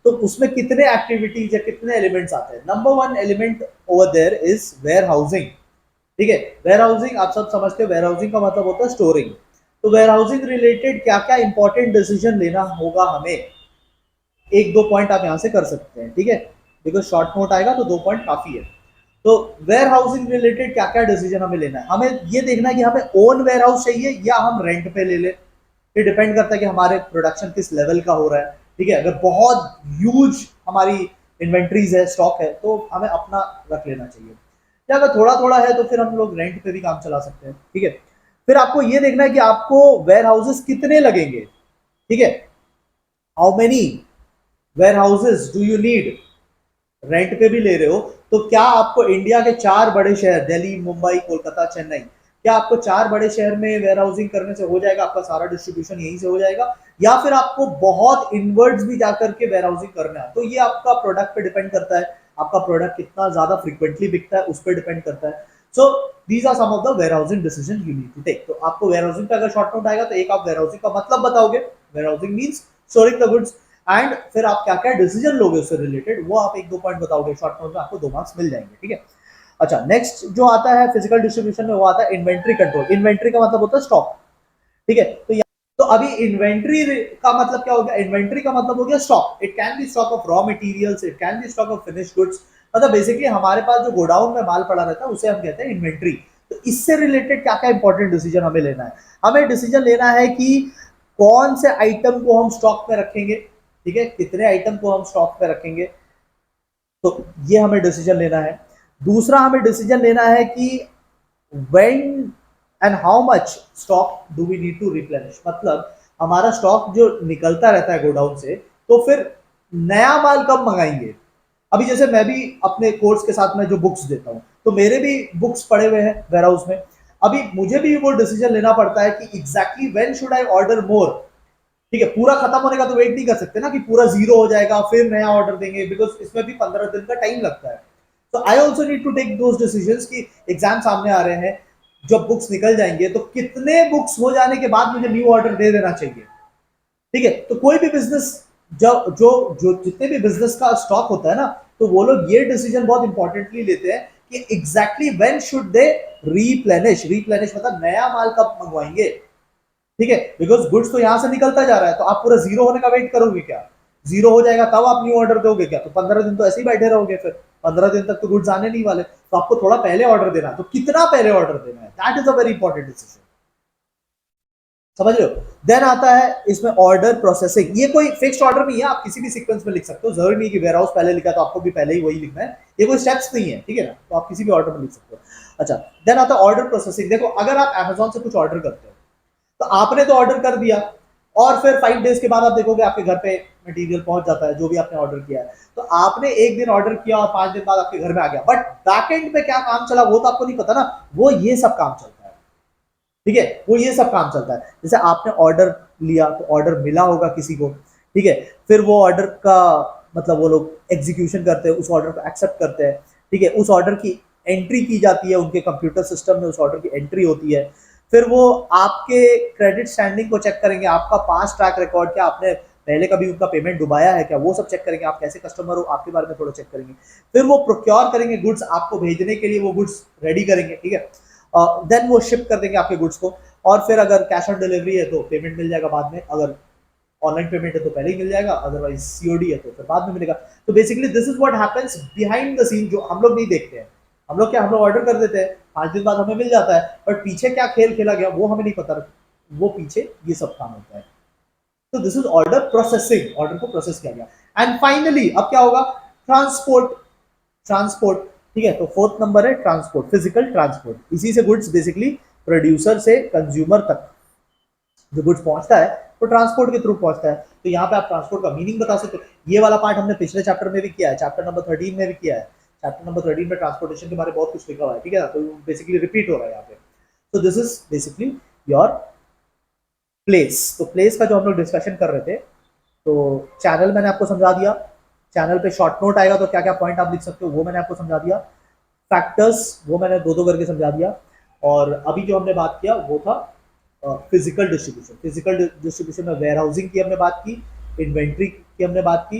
तो उसमें कितने एक्टिविटीज या कितने एलिमेंट्स आते हैं। Number one element over there is warehousing, ठीक है। वेयर हाउसिंग आप सब समझते हो, वेयर हाउसिंग का मतलब होता है स्टोरिंग। तो वेयर हाउसिंग रिलेटेड क्या क्या इंपॉर्टेंट डिसीजन लेना होगा हमें, एक दो पॉइंट आप यहां से कर सकते हैं, ठीक है, बिकॉज शॉर्ट नोट आएगा तो 2 पॉइंट काफी है। तो वेयर हाउसिंग रिलेटेड क्या क्या डिसीजन हमें लेना है, हमें ये देखना है कि हमें ओन वेयर हाउस चाहिए या हम रेंट पे ले ले। ये डिपेंड करता है कि हमारे प्रोडक्शन किस लेवल का हो रहा है, ठीक है। अगर बहुत ह्यूज हमारी इन्वेंट्रीज है, स्टॉक है, तो हमें अपना रख लेना चाहिए, या अगर थोड़ा थोड़ा है तो फिर हम लोग रेंट पे भी काम चला सकते हैं, ठीक है। फिर आपको ये देखना है कि आपको वेयर हाउसेस कितने लगेंगे, ठीक है, how many warehouses do you need, rent पे भी ले रहे हो तो क्या आपको इंडिया के 4 बड़े शहर दिल्ली, मुंबई, कोलकाता, चेन्नई, क्या आपको 4 बड़े शहर में वेयर हाउसिंग करने से हो जाएगा, आपका सारा डिस्ट्रीब्यूशन यहीं से हो जाएगा, या फिर आपको बहुत इनवर्ड्स भी जाकर के वेयर हाउसिंग करना है। तो ये आपका प्रोडक्ट पे डिपेंड करता है, आपका प्रोडक्ट कितना ज्यादा फ्रीक्वेंटली बिकता है उस पर डिपेंड करता है। So these are some of the warehousing decision you need to take. तो आपको वेयर हाउसिंग का अगर शॉर्ट नोट आएगा तो एक आप वेयर हाउसिंग का मतलब बताओगे, warehousing means storing the goods, and फिर आप क्या क्या डिसीजन लोगे उससे रिलेटेड वो आप एक दो पॉइंट बताओगे, शॉर्ट नोट में आपको 2 मार्क्स मिल जाएंगे, ठीक है। अच्छा, नेक्स्ट जो आता है फिजिकल डिस्ट्रीब्यूशन में वो आता है इन्वेंट्री कंट्रोल। इन्वेंट्री का मतलब होता है स्टॉक, ठीक है। तो अभी इन्वेंट्री का मतलब क्या हो गया, इन्वेंट्री का मतलब हो गया stock. It can B stock of raw materials, it can B stock of finish goods, मतलब बेसिकली हमारे पास जो गोडाउन में माल पड़ा रहता है उसे हम कहते हैं इन्वेंट्री। तो इससे रिलेटेड क्या क्या इंपॉर्टेंट डिसीजन हमें लेना है, हमें डिसीजन लेना है कि कौन से आइटम को हम स्टॉक में रखेंगे, ठीक है, कितने आइटम को हम स्टॉक में रखेंगे, तो ये हमें डिसीजन लेना है। दूसरा हमें डिसीजन लेना है कि when and how much stock do we need to replenish, मतलब हमारा स्टॉक जो निकलता रहता है गोडाउन से, तो फिर नया माल कब मंगाएंगे। अभी जैसे मैं भी अपने कोर्स के साथ में जो बुक्स देता हूँ, तो मेरे भी बुक्स पड़े हुए हैं वेयर हाउस में। अभी मुझे भी वो डिसीजन लेना पड़ता है कि exactly when should I order मोर, ठीक है। पूरा खत्म होने का तो वेट नहीं कर सकते ना कि पूरा जीरो हो जाएगा फिर नया ऑर्डर देंगे, बिकॉज इसमें भी 15 दिन का टाइम लगता है। तो I also need to take those decisions कि एग्जाम सामने आ रहे हैं, जब बुक्स निकल जाएंगे तो कितने बुक्स हो जाने के बाद मुझे न्यू ऑर्डर दे देना चाहिए, ठीक है। तो कोई भी बिजनेस जो जो जो जितने भी बिजनेस का स्टॉक होता है ना, तो वो लोग ये डिसीजन बहुत इंपॉर्टेंटली लेते हैं कि एग्जैक्टली व्हेन शुड दे रीप्लेनिश। रीप्लेनिश मतलब नया माल कब मंगवाएंगे, ठीक है, बिकॉज गुड्स तो यहां से निकलता जा रहा है, तो आप पूरा जीरो होने का वेट करोगे क्या, जीरो हो जाएगा तब आप न्यू ऑर्डर दोगे क्या, तो 15 दिन तो ऐसे ही बैठे रहोगे, फिर 15 दिन तक तो गुड्स आने नहीं वाले, तो आपको थोड़ा पहले ऑर्डर देना है। तो कितना पहले ऑर्डर देना है, that is a very important decision, समझ रहे हो। देन आता है इसमें ऑर्डर प्रोसेसिंग। ये कोई फिक्स्ड ऑर्डर नहीं है, आप किसी भी सीक्वेंस में लिख सकते हो, जरूरी नहीं कि वेयर हाउस पहले लिखा तो आपको भी पहले ही वही लिखना है, ये कोई स्टेप्स नहीं है, ठीक है ना, तो आप किसी भी ऑर्डर में लिख सकते हो। अच्छा, देन आता है ऑर्डर प्रोसेसिंग। देखो अगर आप अमेजोन से कुछ ऑर्डर करते हो, तो आपने तो ऑर्डर कर दिया, और फिर 5 डेज के बाद आप देखोगे आपके घर पे मटेरियल पहुंच जाता है जो भी आपने ऑर्डर किया है। तो आपने एक दिन ऑर्डर किया और 5 दिन बाद आपके घर में आ गया, बट बैक एंड पे क्या काम चला वो तो आपको नहीं पता ना, वो ये सब काम चलता है, ठीक है, वो ये सब काम चलता है। जैसे आपने ऑर्डर लिया तो ऑर्डर मिला होगा किसी को, ठीक है, फिर वो ऑर्डर का मतलब वो लोग एग्जीक्यूशन करते हैं, उस ऑर्डर को एक्सेप्ट करते हैं, ठीक है, उस ऑर्डर की एंट्री की जाती है उनके कंप्यूटर सिस्टम में, उस ऑर्डर की एंट्री होती है। फिर वो आपके क्रेडिट स्टैंडिंग को चेक करेंगे, आपका पास्ट ट्रैक रिकॉर्ड, क्या आपने पहले कभी उनका पेमेंट डुबाया है क्या, वो सब चेक करेंगे, आप कैसे कस्टमर हो आपके बारे में थोड़ा चेक करेंगे। फिर वो प्रोक्योर करेंगे गुड्स, आपको भेजने के लिए वो गुड्स रेडी करेंगे, ठीक है, देन वो शिप कर देंगे आपके गुड्स को। और फिर अगर कैश ऑन डिलीवरी है तो पेमेंट मिल जाएगा बाद में, अगर ऑनलाइन पेमेंट है तो पहले ही मिल जाएगा, अदरवाइज सीओडी है तो फिर बाद में मिलेगा। तो basically this is what happens behind the scene, जो हम लोग नहीं देखते हैं। हम लोग क्या, हम लोग ऑर्डर कर देते हैं, 5 दिन बाद हमें मिल जाता है, बट पीछे क्या खेल खेला गया वो हमें नहीं पता, वो पीछे ये सब काम होता है। तो this is order processing, order को प्रोसेस किया गया। एंड फाइनली अब क्या होगा, ट्रांसपोर्ट। ट्रांसपोर्ट, ठीक है, तो फोर्थ नंबर है ट्रांसपोर्ट, फिजिकल ट्रांसपोर्ट। इसी से गुड्स बेसिकली प्रोड्यूसर से कंज्यूमर तक जो गुड्स पहुंचता है वो ट्रांसपोर्ट के थ्रू पहुंचता है। तो यहाँ पे आप ट्रांसपोर्ट का मीनिंग बता सकते हो। ये वाला पार्ट हमने पिछले चैप्टर में भी किया है, चैप्टर नंबर 13 में भी किया है। चैप्टर नंबर 13 में ट्रांसपोर्टेशन के बारे में बहुत कुछ लिखा हुआ है, ठीक है ना, तो बेसिकली रिपीट हो रहा है यहाँ पे। तो this is basically your place. तो प्लेस का जो हम लोग डिस्कशन कर रहे थे, तो चैनल मैंने आपको समझा दिया, चैनल पे शॉर्ट नोट आएगा तो क्या क्या पॉइंट आप लिख सकते हो वो मैंने आपको समझा दिया, फैक्टर्स वो मैंने दो दो करके समझा दिया। और अभी जो हमने बात किया वो था फिजिकल डिस्ट्रीब्यूशन। फिजिकल डिस्ट्रीब्यूशन में वेयर हाउसिंग की हमने बात की, इन्वेंट्री की हमने बात की,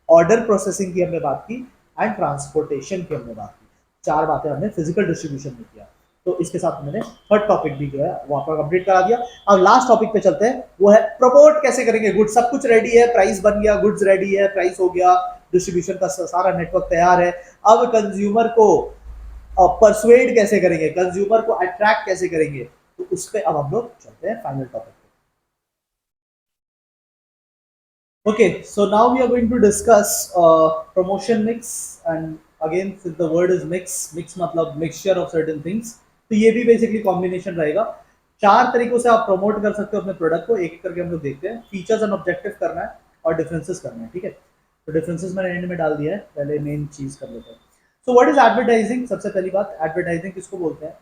ऑर्डर प्रोसेसिंग की हमने बात की, एंड ट्रांसपोर्टेशन की हमने बात की। 4 बातें हमने फिजिकल डिस्ट्रीब्यूशन में किया। तो इसके साथ मैंने थर्ड टॉपिक भी जो है वहां पर कंप्लीट करा दिया। अब लास्ट टॉपिक पे चलते हैं, वो है प्रमोट कैसे करेंगे गुड्स। सब कुछ रेडी है, प्राइस बन गया, गुड्स रेडी है, प्राइस हो गया, डिस्ट्रीब्यूशन का सारा नेटवर्क तैयार है। अब कंज्यूमर को परसुएड कैसे करेंगे, कंज्यूमर को अट्रैक्ट कैसे करेंगे, तो उस पर अब हम लोग चलते हैं फाइनल टॉपिक पे। Okay, so now we are going to discuss promotion mix. And again since the word is mix, mix मतलब मिक्सचर ऑफ सर्टेन थिंग्स, तो ये भी बेसिकली कॉम्बिनेशन रहेगा। चार तरीकों से आप प्रमोट कर सकते हो अपने प्रोडक्ट को, एक एक करके हम लोग देखते हैं। फीचर्स एंड ऑब्जेक्टिव करना है और डिफरेंसेस करना है, ठीक है। तो डिफरेंसेस मैंने एंड में डाल दिया है, पहले मेन चीज कर लेते हैं। सो व्हाट इज एडवर्टाइजिंग। सबसे पहली बात, एडवर्टाइजिंग किसको बोलते हैं।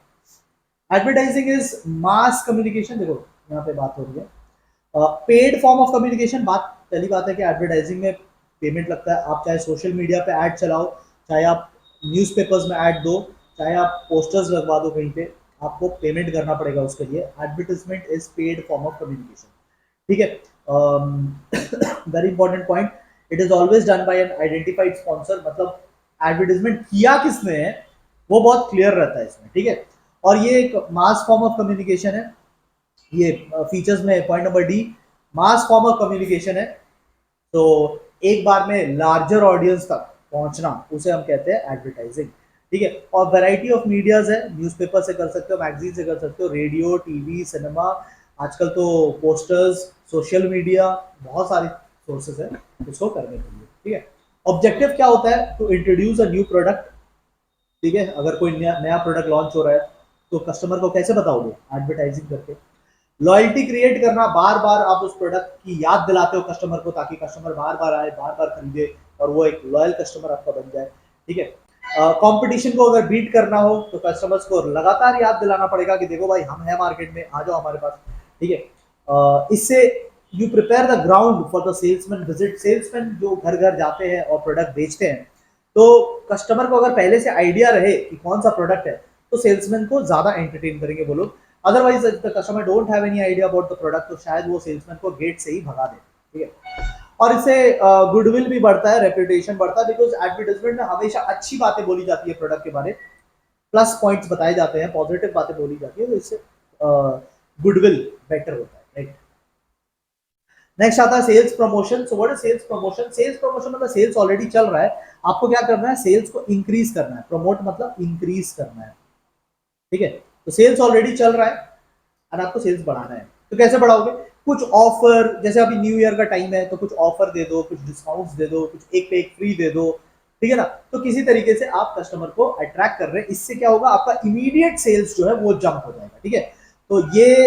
Advertising is mass communication. देखो यहाँ पे बात हो रही है पेड फॉर्म ऑफ कम्युनिकेशन। बात पहली बात है कि एडवर्टाइजिंग में पेमेंट लगता है। आप चाहे सोशल मीडिया पे ऐड चलाओ, चाहे आप न्यूज़पेपर्स में ऐड दो, चाहे आप पोस्टर्स लगवा दो कहीं पे, आपको पेमेंट करना पड़ेगा उसके लिए। Advertisement is paid form of communication, ठीक है। Very important point, it is always done by an identified sponsor. मतलब एडवर्टाइजमेंट किया किसने है वो बहुत क्लियर रहता है इसमें, ठीक है। और ये एक मास फॉर्म ऑफ कम्युनिकेशन है। ये फीचर्स में point number D, mass form of communication है। तो एक बार में लार्जर ऑडियंस तक पहुंचना, उसे हम कहते हैं एडवर्टाइजिंग, ठीक है। और वैरायटी ऑफ मीडियाज है, न्यूज़पेपर से कर सकते हो, मैगजीन से कर सकते हो, रेडियो, टीवी, सिनेमा, आजकल तो पोस्टर्स, सोशल मीडिया, बहुत सारे सोर्सेज है इसको करने के लिए, ठीक है। ऑब्जेक्टिव क्या होता है, to introduce a new product, ठीक है। अगर कोई नया प्रोडक्ट लॉन्च हो रहा है तो कस्टमर को कैसे बताओगे, एडवर्टाइजिंग करके। लॉयल्टी क्रिएट करना, बार बार आप उस प्रोडक्ट की याद दिलाते हो कस्टमर को, ताकि कस्टमर बार बार आए, बार बार खरीदे और वो एक लॉयल कस्टमर आपका बन जाए, ठीक है। कंपटीशन को अगर बीट करना हो तो कस्टमर्स को लगातार याद दिलाना पड़ेगा कि देखो भाई हम हैं मार्केट में, आ जाओ हमारे पास, ठीक है। इससे you prepare the ground for the salesman visit. Salesman जो घर घर जाते हैं और प्रोडक्ट बेचते हैं, तो कस्टमर को अगर पहले से आइडिया रहे कि कौन सा प्रोडक्ट है, तो सेल्समैन को ज्यादा एंटरटेन करेंगे वो लोग। Otherwise the customer don't have any idea about the product, तो शायद वो सेल्समैन को गेट से ही भगा दे, ठीक है। और इससे गुडविल भी बढ़ता है, रेपुटेशन बढ़ता है, बिकॉज एडवर्टाइजमेंट में हमेशा अच्छी बातें बोली जाती है प्रोडक्ट के बारे, प्लस पॉइंट्स बताए जाते हैं, पॉजिटिव बातें बोली जाती है, तो इससे गुडविल बेटर होता है, राइट। नेक्स्ट आता है sales promotion. So what is sales promotion. Sales promotion मतलब सेल्स ऑलरेडी चल रहा है, आपको क्या करना है, सेल्स को इंक्रीज करना है। प्रमोट मतलब इंक्रीज करना है, ठीक है। तो सेल्स ऑलरेडी चल रहा है और आपको सेल्स बढ़ाना है, तो कैसे बढ़ाओगे, कुछ ऑफर, जैसे अभी न्यू ईयर का टाइम है तो कुछ ऑफर दे दो, कुछ डिस्काउंट्स दे दो, कुछ एक पे एक फ्री दे दो, ठीक है ना। तो किसी तरीके से आप कस्टमर को अट्रैक्ट कर रहे हैं, इससे क्या होगा, आपका इमीडिएट सेल्स जो है वो जंप हो जाएगा, ठीक है। तो ये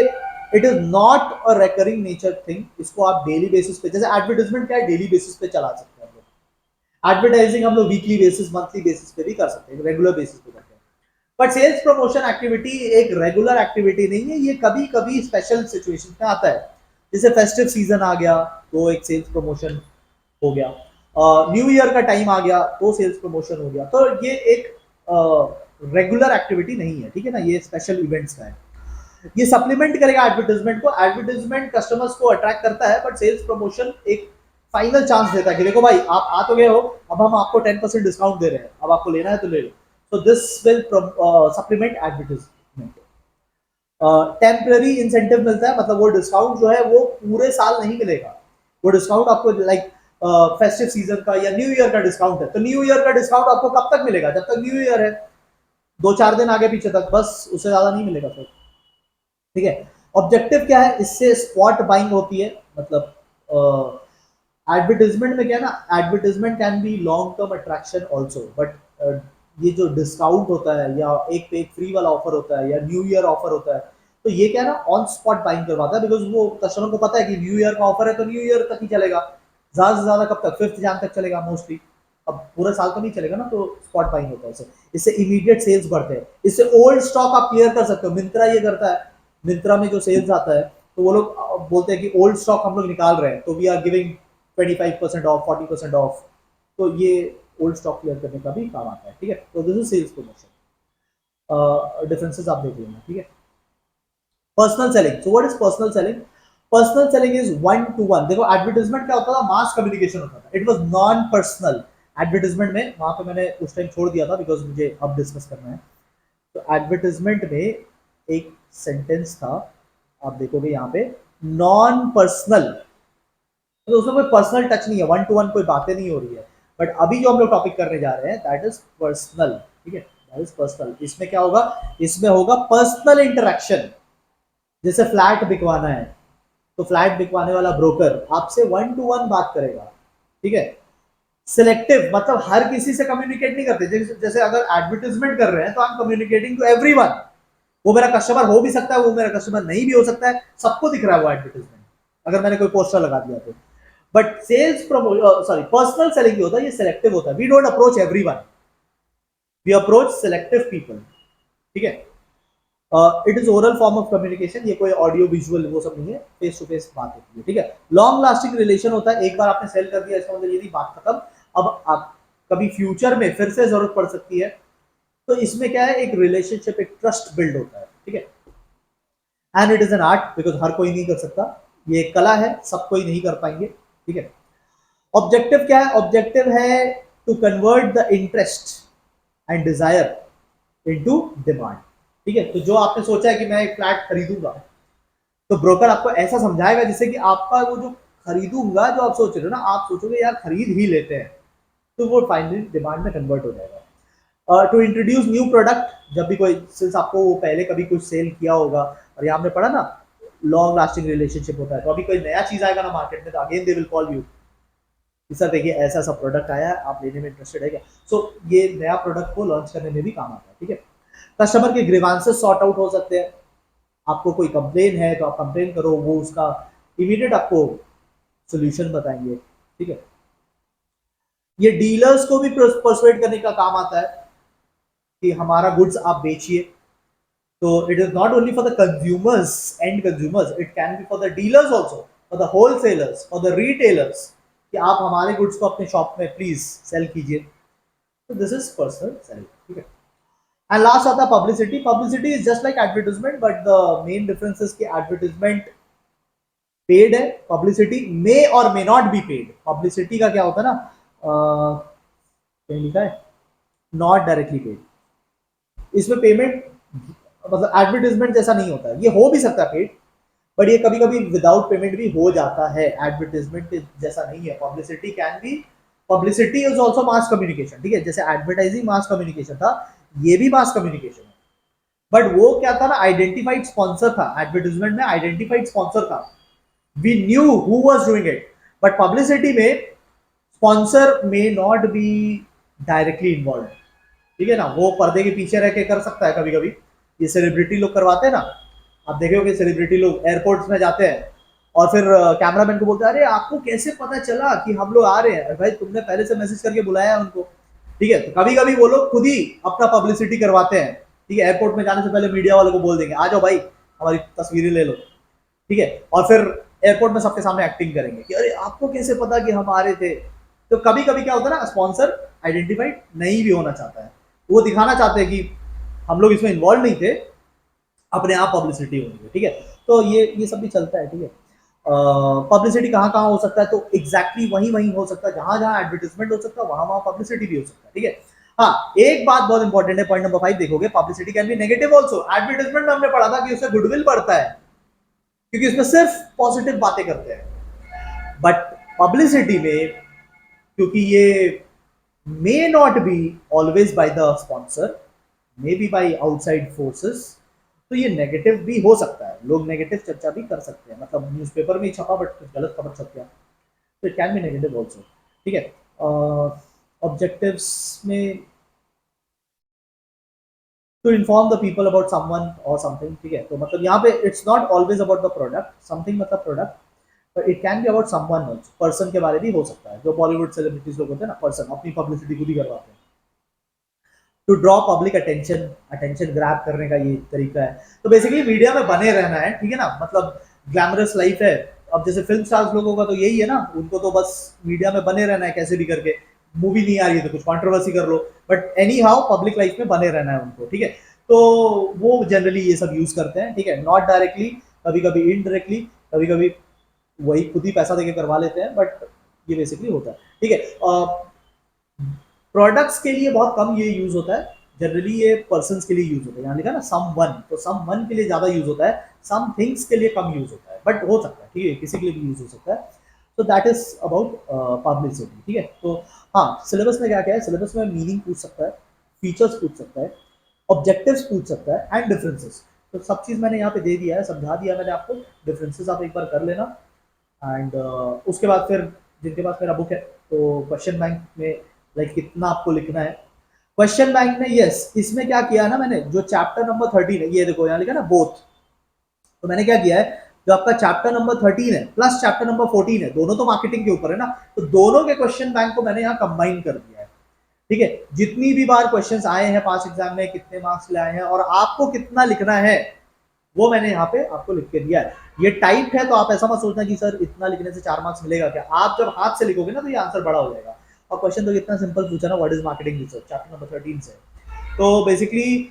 it is not a recurring nature thing, इसको आप डेली बेसिस पे, जैसे एडवर्टाइजमेंट क्या है, डेली बेसिस पे चला सकते हैं हम लोग। एडवर्टाइजिंग हम लोग वीकली बेसिस, मंथली बेसिस पे भी कर सकते हैं, रेगुलर बेसिस पे करते हैं। बट सेल्स प्रमोशन एक्टिविटी एक रेगुलर एक्टिविटी नहीं है, ये कभी कभी स्पेशल सिचुएशन में आता है। जैसे फेस्टिव सीजन आ गया तो एक सेल्स प्रमोशन हो गया, न्यू ईयर का टाइम आ गया तो सेल्स प्रमोशन हो गया। तो ये एक रेगुलर एक्टिविटी नहीं है, ठीक है ना, ये स्पेशल इवेंट्स का है। ये सप्लीमेंट करेगा एडवर्टाइजमेंट को। एडवर्टाइजमेंट कस्टमर्स को अट्रैक्ट करता है, बट सेल्स प्रमोशन एक फाइनल चांस देता है कि देखो भाई आप आ तो गए हो, अब हम आपको 10% डिस्काउंट दे रहे हैं, अब आपको लेना है तो ले लो। So this will supplement advertisement. Temporary incentive मिलता है, मतलब वो डिस्काउंट जो है वो पूरे साल नहीं मिलेगा। वो डिस्काउंट आपको लाइक फेस्टिव सीजन का या न्यू ईयर का डिस्काउंट है, तो न्यू ईयर का डिस्काउंट आपको कब तक मिलेगा, जब तक न्यू ईयर है, 2-4 दिन आगे पीछे तक, बस उससे ज्यादा नहीं मिलेगा फिर, ठीक है। ऑब्जेक्टिव क्या है, इससे स्पॉट बाइंग होती है। मतलब एडवर्टाइजमेंट में क्या है ना, advertisement can be long term attraction also, but ये जो डिस्काउंट होता है या एक पे एक फ्री वाला ऑफर होता है या न्यू ईयर ऑफर होता है, तो ये क्या है ना, ऑन स्पॉट बाइंग करवाता है, बिकॉज वो कस्टमर को पता है कि न्यू ईयर का ऑफर है तो न्यू ईयर तक ही चलेगा, ज्यादा से ज्यादा कब तक, 5th जन तक चलेगा मोस्टली, अब पूरा साल तो नहीं चलेगा ना, तो स्पॉट बाइंग होता है इससे। इससे इमीडिएट सेल्स बढ़ते हैं, इससे ओल्ड स्टॉक आप क्लियर कर सकते हो। मिंत्रा ये करता है, मिंत्रा में जो सेल्स आता है तो वो लोग बोलते हैं कि ओल्ड स्टॉक हम लोग निकाल रहे हैं, तो we are giving 25% off, 40% off, तो ये ओल्ड स्टॉक क्लियर करने का भी काम आता है, ठीक है। तो this is sales promotion. Differences आप देख लेना, ठीक है। Personal selling. So what is personal selling. Personal selling is 1-to-1। देखो एडवर्टाइजमेंट क्या होता था, मास कम्युनिकेशन होता था, it was non personal. Advertisement में वहां पे मैंने उस टाइम छोड़ दिया था बिकॉज मुझे अब डिस्कस करना है। तो एडवर्टाइजमेंट में एक सेंटेंस था, आप देखोगे यहाँ पे, नॉन पर्सनल, तो उसमें कोई पर्सनल टच नहीं है, वन टू वन कोई बातें नहीं हो रही है, बट अभी जो हम लोग टॉपिक करने जा रहे हैं दैट इज पर्सनल, ठीक है, दैट इज पर्सनल। इसमें क्या होगा, इसमें होगा पर्सनल इंटरेक्शन। जैसे फ्लैट बिकवाना है, तो फ्लैट बिकवाने वाला ब्रोकर आपसे वन टू वन बात करेगा, ठीक है। सिलेक्टिव मतलब हर किसी से कम्युनिकेट नहीं करते, जैसे अगर एडवर्टाइजमेंट कर रहे हैं तो I am communicating to everyone, वो मेरा कस्टमर हो भी सकता है, वो मेरा कस्टमर नहीं भी हो सकता है, सबको दिख रहा है वो एडवर्टाइजमेंट, अगर मैंने कोई पोस्टर लगा दिया तो। But sales sorry personal selling होता है, ये सिलेक्टिव होता है, we don't approach everyone, we approach selective people, ठीक है। It is oral form of communication, ये कोई ऑडियो विजुअल वो सब नहीं है, फेस टू फेस बात होती है, ठीक है। लॉन्ग लास्टिंग रिलेशन होता है, एक बार आपने सेल कर दिया इसका मतलब ये नहीं बात खत्म, अब आप कभी फ्यूचर में फिर से जरूरत पड़ सकती है, तो इसमें क्या है, एक रिलेशनशिप, एक ट्रस्ट बिल्ड होता है, ठीक है। And it is an art, because हर कोई नहीं कर सकता, ये एक कला है, सब कोई नहीं कर पाएंगे, ठीक है। ऑब्जेक्टिव क्या है, ऑब्जेक्टिव है to convert the interest and desire into demand, ठीक है। तो जो आपने सोचा है कि मैं एक फ्लैट खरीदूंगा, तो ब्रोकर आपको ऐसा समझाएगा जिससे कि आपका वो जो खरीदूंगा जो आप सोच रहे हो ना, आप सोचोगे यार खरीद ही लेते हैं, तो वो फाइनली डिमांड में कन्वर्ट हो जाएगा। टू इंट्रोड्यूस न्यू प्रोडक्ट, जब भी कोई, सिंस आपको वो पहले कभी कुछ सेल किया होगा, और यहाँ हमने पढ़ा ना लॉन्ग लास्टिंग रिलेशनशिप होता है, तो अभी कोई नया चीज आएगा ना मार्केट में, तो again they will call you कि सर देखिए ऐसा ऐसा प्रोडक्ट आया है, आप लेने में इंटरेस्टेड है क्या। सो ये नया प्रोडक्ट को लॉन्च करने में भी काम आता है, ठीक है। कस्टमर के ग्रीवांसेस सॉर्ट आउट हो सकते हैं, आपको कोई कंप्लेन है तो आप कंप्लेन करो, वो उसका इमीडिएट आपको सोल्यूशन बताएंगे, ठीक है। ये डीलर्स को भी परसुएट करने का काम आता है कि हमारा गुड्स आप बेचिए, तो it is not only for the consumers, and consumers, it can B for the dealers also, for the wholesalers, for the retailers, कि आप हमारे गुड्स को अपने शॉप में प्लीज सेल कीजिए, तो दिस इज पर्सनल सेलिंग, ठीक है। एंड लास्ट आता है publicity. Publicity is just like advertisement, but the main difference is कि एडवर्टाइजमेंट पेड है, पब्लिसिटी मे और मे नॉट बी पेड। पब्लिसिटी का क्या होता है ना, लिखा है नॉट डायरेक्टली पेड, इसमें पेमेंट मतलब एडवर्टाइजमेंट जैसा नहीं होता है, ये हो भी सकता है पेड, बट ये कभी कभी विदाउट पेमेंट भी हो जाता है, एडवर्टाइजमेंट जैसा नहीं है। Publicity can be, publicity is also mass communication, ठीक है, जैसे एडवर्टाइजिंग मास कम्युनिकेशन था, ये भी मास कम्युनिकेशन है, बट वो क्या था ना, आइडेंटिफाइड स्पॉन्सर था, एडवर्टाइजमेंट में आइडेंटिफाइड स्पॉन्सर था, we knew who was doing it, but publicity में sponsor may not be directly involve, ठीक है ना, वो पर्दे के पीछे रह के कर सकता है कभी कभी, ये सेलिब्रिटी लोग करवाते हैं ना, आप देखे होंगे सेलिब्रिटी लोग एयरपोर्ट्स में जाते हैं और फिर कैमरामैन को बोलते हैं अरे आपको कैसे पता चला कि हम लोग आ रहे हैं, भाई तुमने पहले से मैसेज करके बुलाया है उनको, ठीक है। तो कभी कभी वो लोग खुद ही अपना पब्लिसिटी करवाते हैं, ठीक है, एयरपोर्ट में जाने से पहले मीडिया वालों को बोल देंगे आ जाओ भाई हमारी तस्वीरें ले लो, ठीक है, और फिर एयरपोर्ट में सबके सामने एक्टिंग करेंगे कि अरे आपको कैसे पता कि हम आ रहे थे। तो कभी कभी क्या होता है ना, स्पॉन्सर आइडेंटिफाइड नहीं भी होना चाहता है, वो दिखाना चाहते हैं कि हम लोग इसमें इन्वॉल्व नहीं थे, अपने आप पब्लिसिटी होनी है, ठीक है। तो ये सब भी चलता है, ठीक है। पब्लिसिटी कहाँ कहाँ हो सकता है, तो एग्जैक्टली वहीं वहीं हो सकता है, जहां जहां एडवर्टाइजमेंट हो सकता है वहां वहां पब्लिसिटी भी हो सकता है, ठीक है। हाँ एक बात बहुत इंपॉर्टेंट है, पॉइंट नंबर 5 देखोगे, publicity can be negative also. Advertisement में हमने पढ़ा था कि उससे गुडविल बढ़ता है, क्योंकि उसमें सिर्फ पॉजिटिव बातें करते हैं, बट पब्लिसिटी में क्योंकि ये may not be always by the sponsor, may be by outside forces, तो ये नेगेटिव भी हो सकता है, लोग नेगेटिव चर्चा भी कर सकते हैं, मतलब न्यूज़पेपर में छपा बट गलत खबर छप गया, तो it can be negative also, ठीक है। ऑब्जेक्टिव्स में to inform the people about someone और समथिंग, ठीक है, तो मतलब यहाँ पे it's not always about the product, something मतलब product, but it can be about someone also, person के बारे में भी हो सकता है, जो बॉलीवुड सेलिब्रिटीज लोग होते हैं ना, पर्सन अपनी पब्लिसिटी खुद ही करवाते हैं। To draw public attention, attention grab करने का ये तरीका है, तो बेसिकली मीडिया में बने रहना है, ठीक है ना, मतलब ग्लैमरस लाइफ है, अब जैसे फिल्म स्टार्स लोगों का तो यही है ना, उनको तो बस मीडिया में बने रहना है कैसे भी करके, मूवी नहीं आ रही है तो कुछ कंट्रोवर्सी कर लो, but anyhow public life में बने रहना है उनको, ठीक है। तो वो जनरली ये सब यूज करते हैं, ठीक है, नॉट डायरेक्टली, कभी कभी इनडायरेक्टली, कभी कभी वही खुद ही पैसा देके करवा लेते हैं, बट ये बेसिकली होता है, ठीक है। प्रोडक्ट्स के लिए बहुत कम ये यूज होता है, जनरली ये पर्सन्स के लिए यूज होता है, यहाँ लिखा ना सम वन, तो सम वन के लिए ज्यादा यूज होता है, सम थिंग्स के लिए कम यूज होता है, बट हो सकता है, ठीक है, किसी के लिए भी यूज हो सकता है। तो दैट इज अबाउट पब्लिसिटी, ठीक है। तो हाँ, सिलेबस में क्या क्या है, सिलेबस में मीनिंग पूछ सकता है, फीचर्स पूछ सकता है, ऑब्जेक्टिव्स पूछ सकता है एंड डिफरेंसेस। तो सब चीज़ मैंने यहाँ पे दे दिया है, समझा दिया मैंने आपको। डिफरेंसेस आप एक बार कर लेना एंड उसके बाद फिर जिनके पास मेरा बुक है तो क्वेश्चन बैंक में लाइक कितना आपको लिखना है। क्वेश्चन बैंक में यस, इसमें क्या किया ना मैंने, जो चैप्टर नंबर 13 है, ये देखो यहाँ लिखा ना बोथ, तो मैंने क्या किया है, जो आपका चैप्टर नंबर 13 है प्लस चैप्टर नंबर 14 है, दोनों तो मार्केटिंग के ऊपर है ना, तो दोनों के क्वेश्चन बैंक को मैंने यहाँ कंबाइन कर दिया है, ठीक है। जितनी भी बार क्वेश्चंस आए हैं 5 एग्जाम में, कितने मार्क्स ले आए हैं और आपको कितना लिखना है, वो मैंने यहाँ पे आपको लिख के दिया है। ये टाइप है तो आप ऐसा मत सोचना कि सर इतना लिखने से 4 मार्क्स मिलेगा क्या, आप जब हाथ से लिखोगे ना तो ये आंसर बड़ा हो जाएगा। और क्वेश्चन तो कितना सिंपल पूछा ना, what is marketing research, chapter number 13 से। तो बेसिकली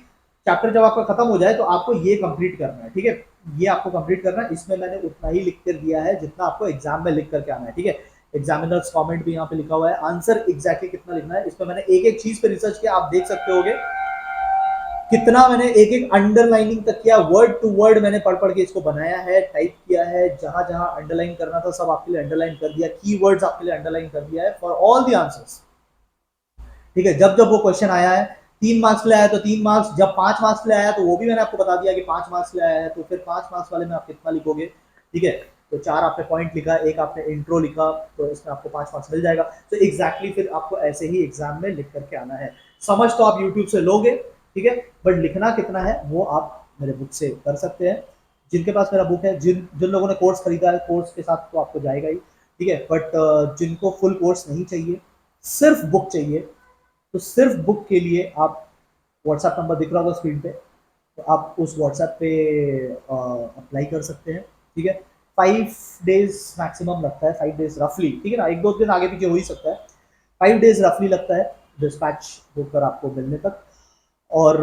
चैप्टर जब आपका खत्म हो जाए तो आपको ये कंप्लीट करना है, ठीक है, ये आपको कंप्लीट करना है। इसमें मैंने उतना ही लिख कर दिया है जितना आपको एग्जाम में लिख करके आना है, ठीक है। एग्जामिनर्स कमेंट भी यहाँ पे लिखा हुआ है, आंसर एग्जैक्टली कितना लिखना है, इसमें मैंने एक एक चीज पे रिसर्च किया, आप देख सकते होगे कितना मैंने एक एक अंडरलाइनिंग तक किया, वर्ड टू वर्ड मैंने पढ़ पढ़ के इसको बनाया है, टाइप किया है, जहां जहां अंडरलाइन करना था सब आपके लिए अंडरलाइन कर दिया, कीवर्ड्स आपके लिए अंडरलाइन कर दिया है फॉर ऑल द आंसर्स, ठीक है। जब जब वो क्वेश्चन आया है 3 मार्क्स ले आया तो 3 मार्क्स, जब 5 मार्क्स ले आया तो वो भी मैंने आपको बता दिया कि 5 मार्क्स ले आया है, तो फिर 5 मार्क्स वाले में आप कितना लिखोगे, ठीक है। तो 4 आपने पॉइंट लिखा, एक आपने इंट्रो लिखा, तो इसमें आपको 5 मार्क्स मिल जाएगा। तो एग्जैक्टली फिर आपको ऐसे ही एग्जाम में लिख करके आना है। समझ तो आप यूट्यूब से लोगे, ठीक है, बट लिखना कितना है वो आप मेरे बुक से कर सकते हैं। जिनके पास मेरा बुक है, जिन जिन लोगों ने कोर्स खरीदा है, कोर्स के साथ तो आपको जाएगा ही, ठीक है, बट जिनको फुल कोर्स नहीं चाहिए, सिर्फ बुक चाहिए, तो सिर्फ बुक के लिए आप व्हाट्सएप नंबर दिख रहा होगा स्क्रीन पे, तो आप उस व्हाट्सएप पे अप्लाई कर सकते हैं, ठीक है। 5 डेज मैक्सिमम लगता है, 5 डेज रफली, ठीक है ना, एक दो दिन आगे पीछे हो ही सकता है, 5 डेज रफली लगता है डिस्पैच होकर आपको मिलने तक। और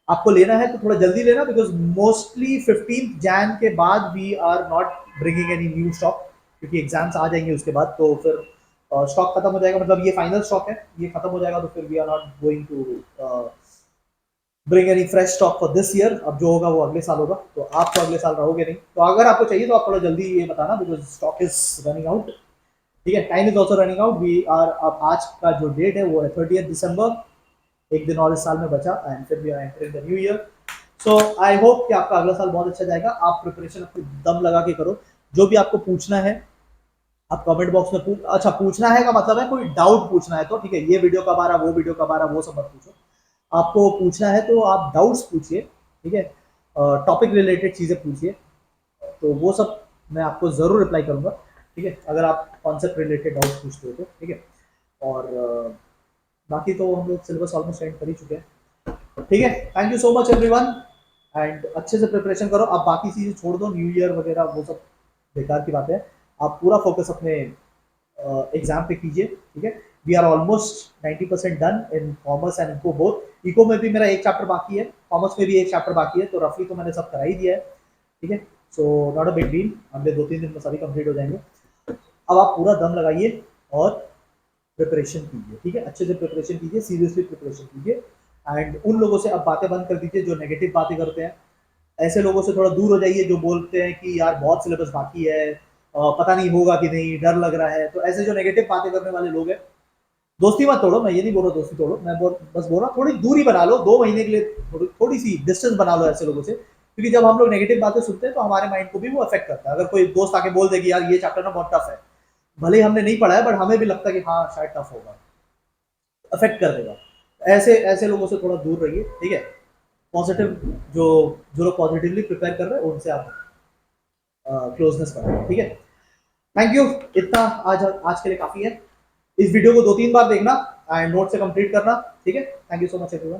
आपको लेना है तो थोड़ा जल्दी लेना, बिकॉज मोस्टली 15 जैन के बाद we are not bringing any new stock, क्योंकि एग्जाम्स आ जाएंगे उसके बाद, तो फिर स्टॉक खत्म हो जाएगा, मतलब ये फाइनल स्टॉक है, ये खत्म हो जाएगा तो फिर we are not going to bring any fresh stock for this year. अब जो होगा वो अगले साल होगा, तो आप तो अगले साल रहोगे नहीं, तो अगर आपको चाहिए तो आप थोड़ा जल्दी ये बताना, because stock is running out, ठीक है, time is also running out. We are, अब आज का जो डेट है वो है 30 दिसंबर, एक दिन और इस साल में बचा एंड फिर we are entering the new year. So I hope कि आपका अगला साल बहुत अच्छा जाएगा। आप प्रिपरेशन अपनी दम लगा के करो, जो भी आपको पूछना है आप कमेंट बॉक्स में अच्छा, पूछना है का मतलब है कोई डाउट पूछना है तो, ठीक है, ये वीडियो कब आ रहा, वो वीडियो कब आ रहा, वो सब मत पूछो, आपको पूछना है तो आप डाउट्स पूछिए, ठीक है, टॉपिक रिलेटेड चीज़ें पूछिए, तो वो सब मैं आपको ज़रूर रिप्लाई करूँगा, ठीक है, अगर आप कॉन्सेप्ट रिलेटेड डाउट्स पूछते हो तो, ठीक है। और बाकी तो हम लोग सिलेबस ऑलमोस्ट एंड कर ही चुके हैं, ठीक है। Thank you so much everyone and अच्छे से प्रिपरेशन करो। अब बाकी चीज़ें छोड़ दो, न्यू ईयर वगैरह वो सब बेकार की बात है, आप पूरा फोकस अपने एग्जाम पे कीजिए, ठीक है। We are almost 90% done in commerce and eco both. Eco में भी मेरा एक चैप्टर बाकी है, कॉमर्स में भी एक चैप्टर बाकी है, तो रफली तो मैंने सब करा ही दिया है, ठीक है। So not a big deal, अगले 2-3 दिन में सभी कंप्लीट हो जाएंगे। अब आप पूरा दम लगाइए और प्रिपरेशन कीजिए, ठीक है, अच्छे से प्रिपरेशन कीजिए, सीरियसली प्रिपरेशन कीजिए एंड उन लोगों से अब बातें बंद कर दीजिए जो नेगेटिव बातें करते हैं। ऐसे लोगों से थोड़ा दूर हो जाइए जो बोलते हैं कि यार बहुत सिलेबस बाकी है, पता नहीं होगा कि नहीं, डर लग रहा है, तो ऐसे जो नेगेटिव बातें करने वाले लोग हैं, दोस्ती मत तोड़ो, मैं ये नहीं बोल रहा दोस्ती तोड़ो, मैं बस बोल रहा थोड़ी दूरी बना लो, 2 महीने के लिए थोड़ी सी डिस्टेंस बना लो ऐसे लोगों से, क्योंकि जब हम लोग नेगेटिव बातें सुनते हैं तो हमारे माइंड को भी वो अफेक्ट करता है। अगर कोई दोस्त आके बोल दे कि यार ये चैप्टर ना बहुत टफ है, भले ही हमने नहीं पढ़ा है बट हमें भी लगता है कि हाँ शायद टफ होगा, अफेक्ट कर देगा। ऐसे ऐसे लोगों से थोड़ा दूर रहिए, ठीक है। पॉजिटिव जो जो लोग पॉजिटिवली प्रिपेयर कर रहे हैं उनसे आप क्लोजनेस बढ़ाइए, ठीक है। थैंक यू, इतना आज आज के लिए काफी है। इस वीडियो को 2-3 बार देखना एंड नोट से कंप्लीट करना, ठीक है। Thank you so much everyone.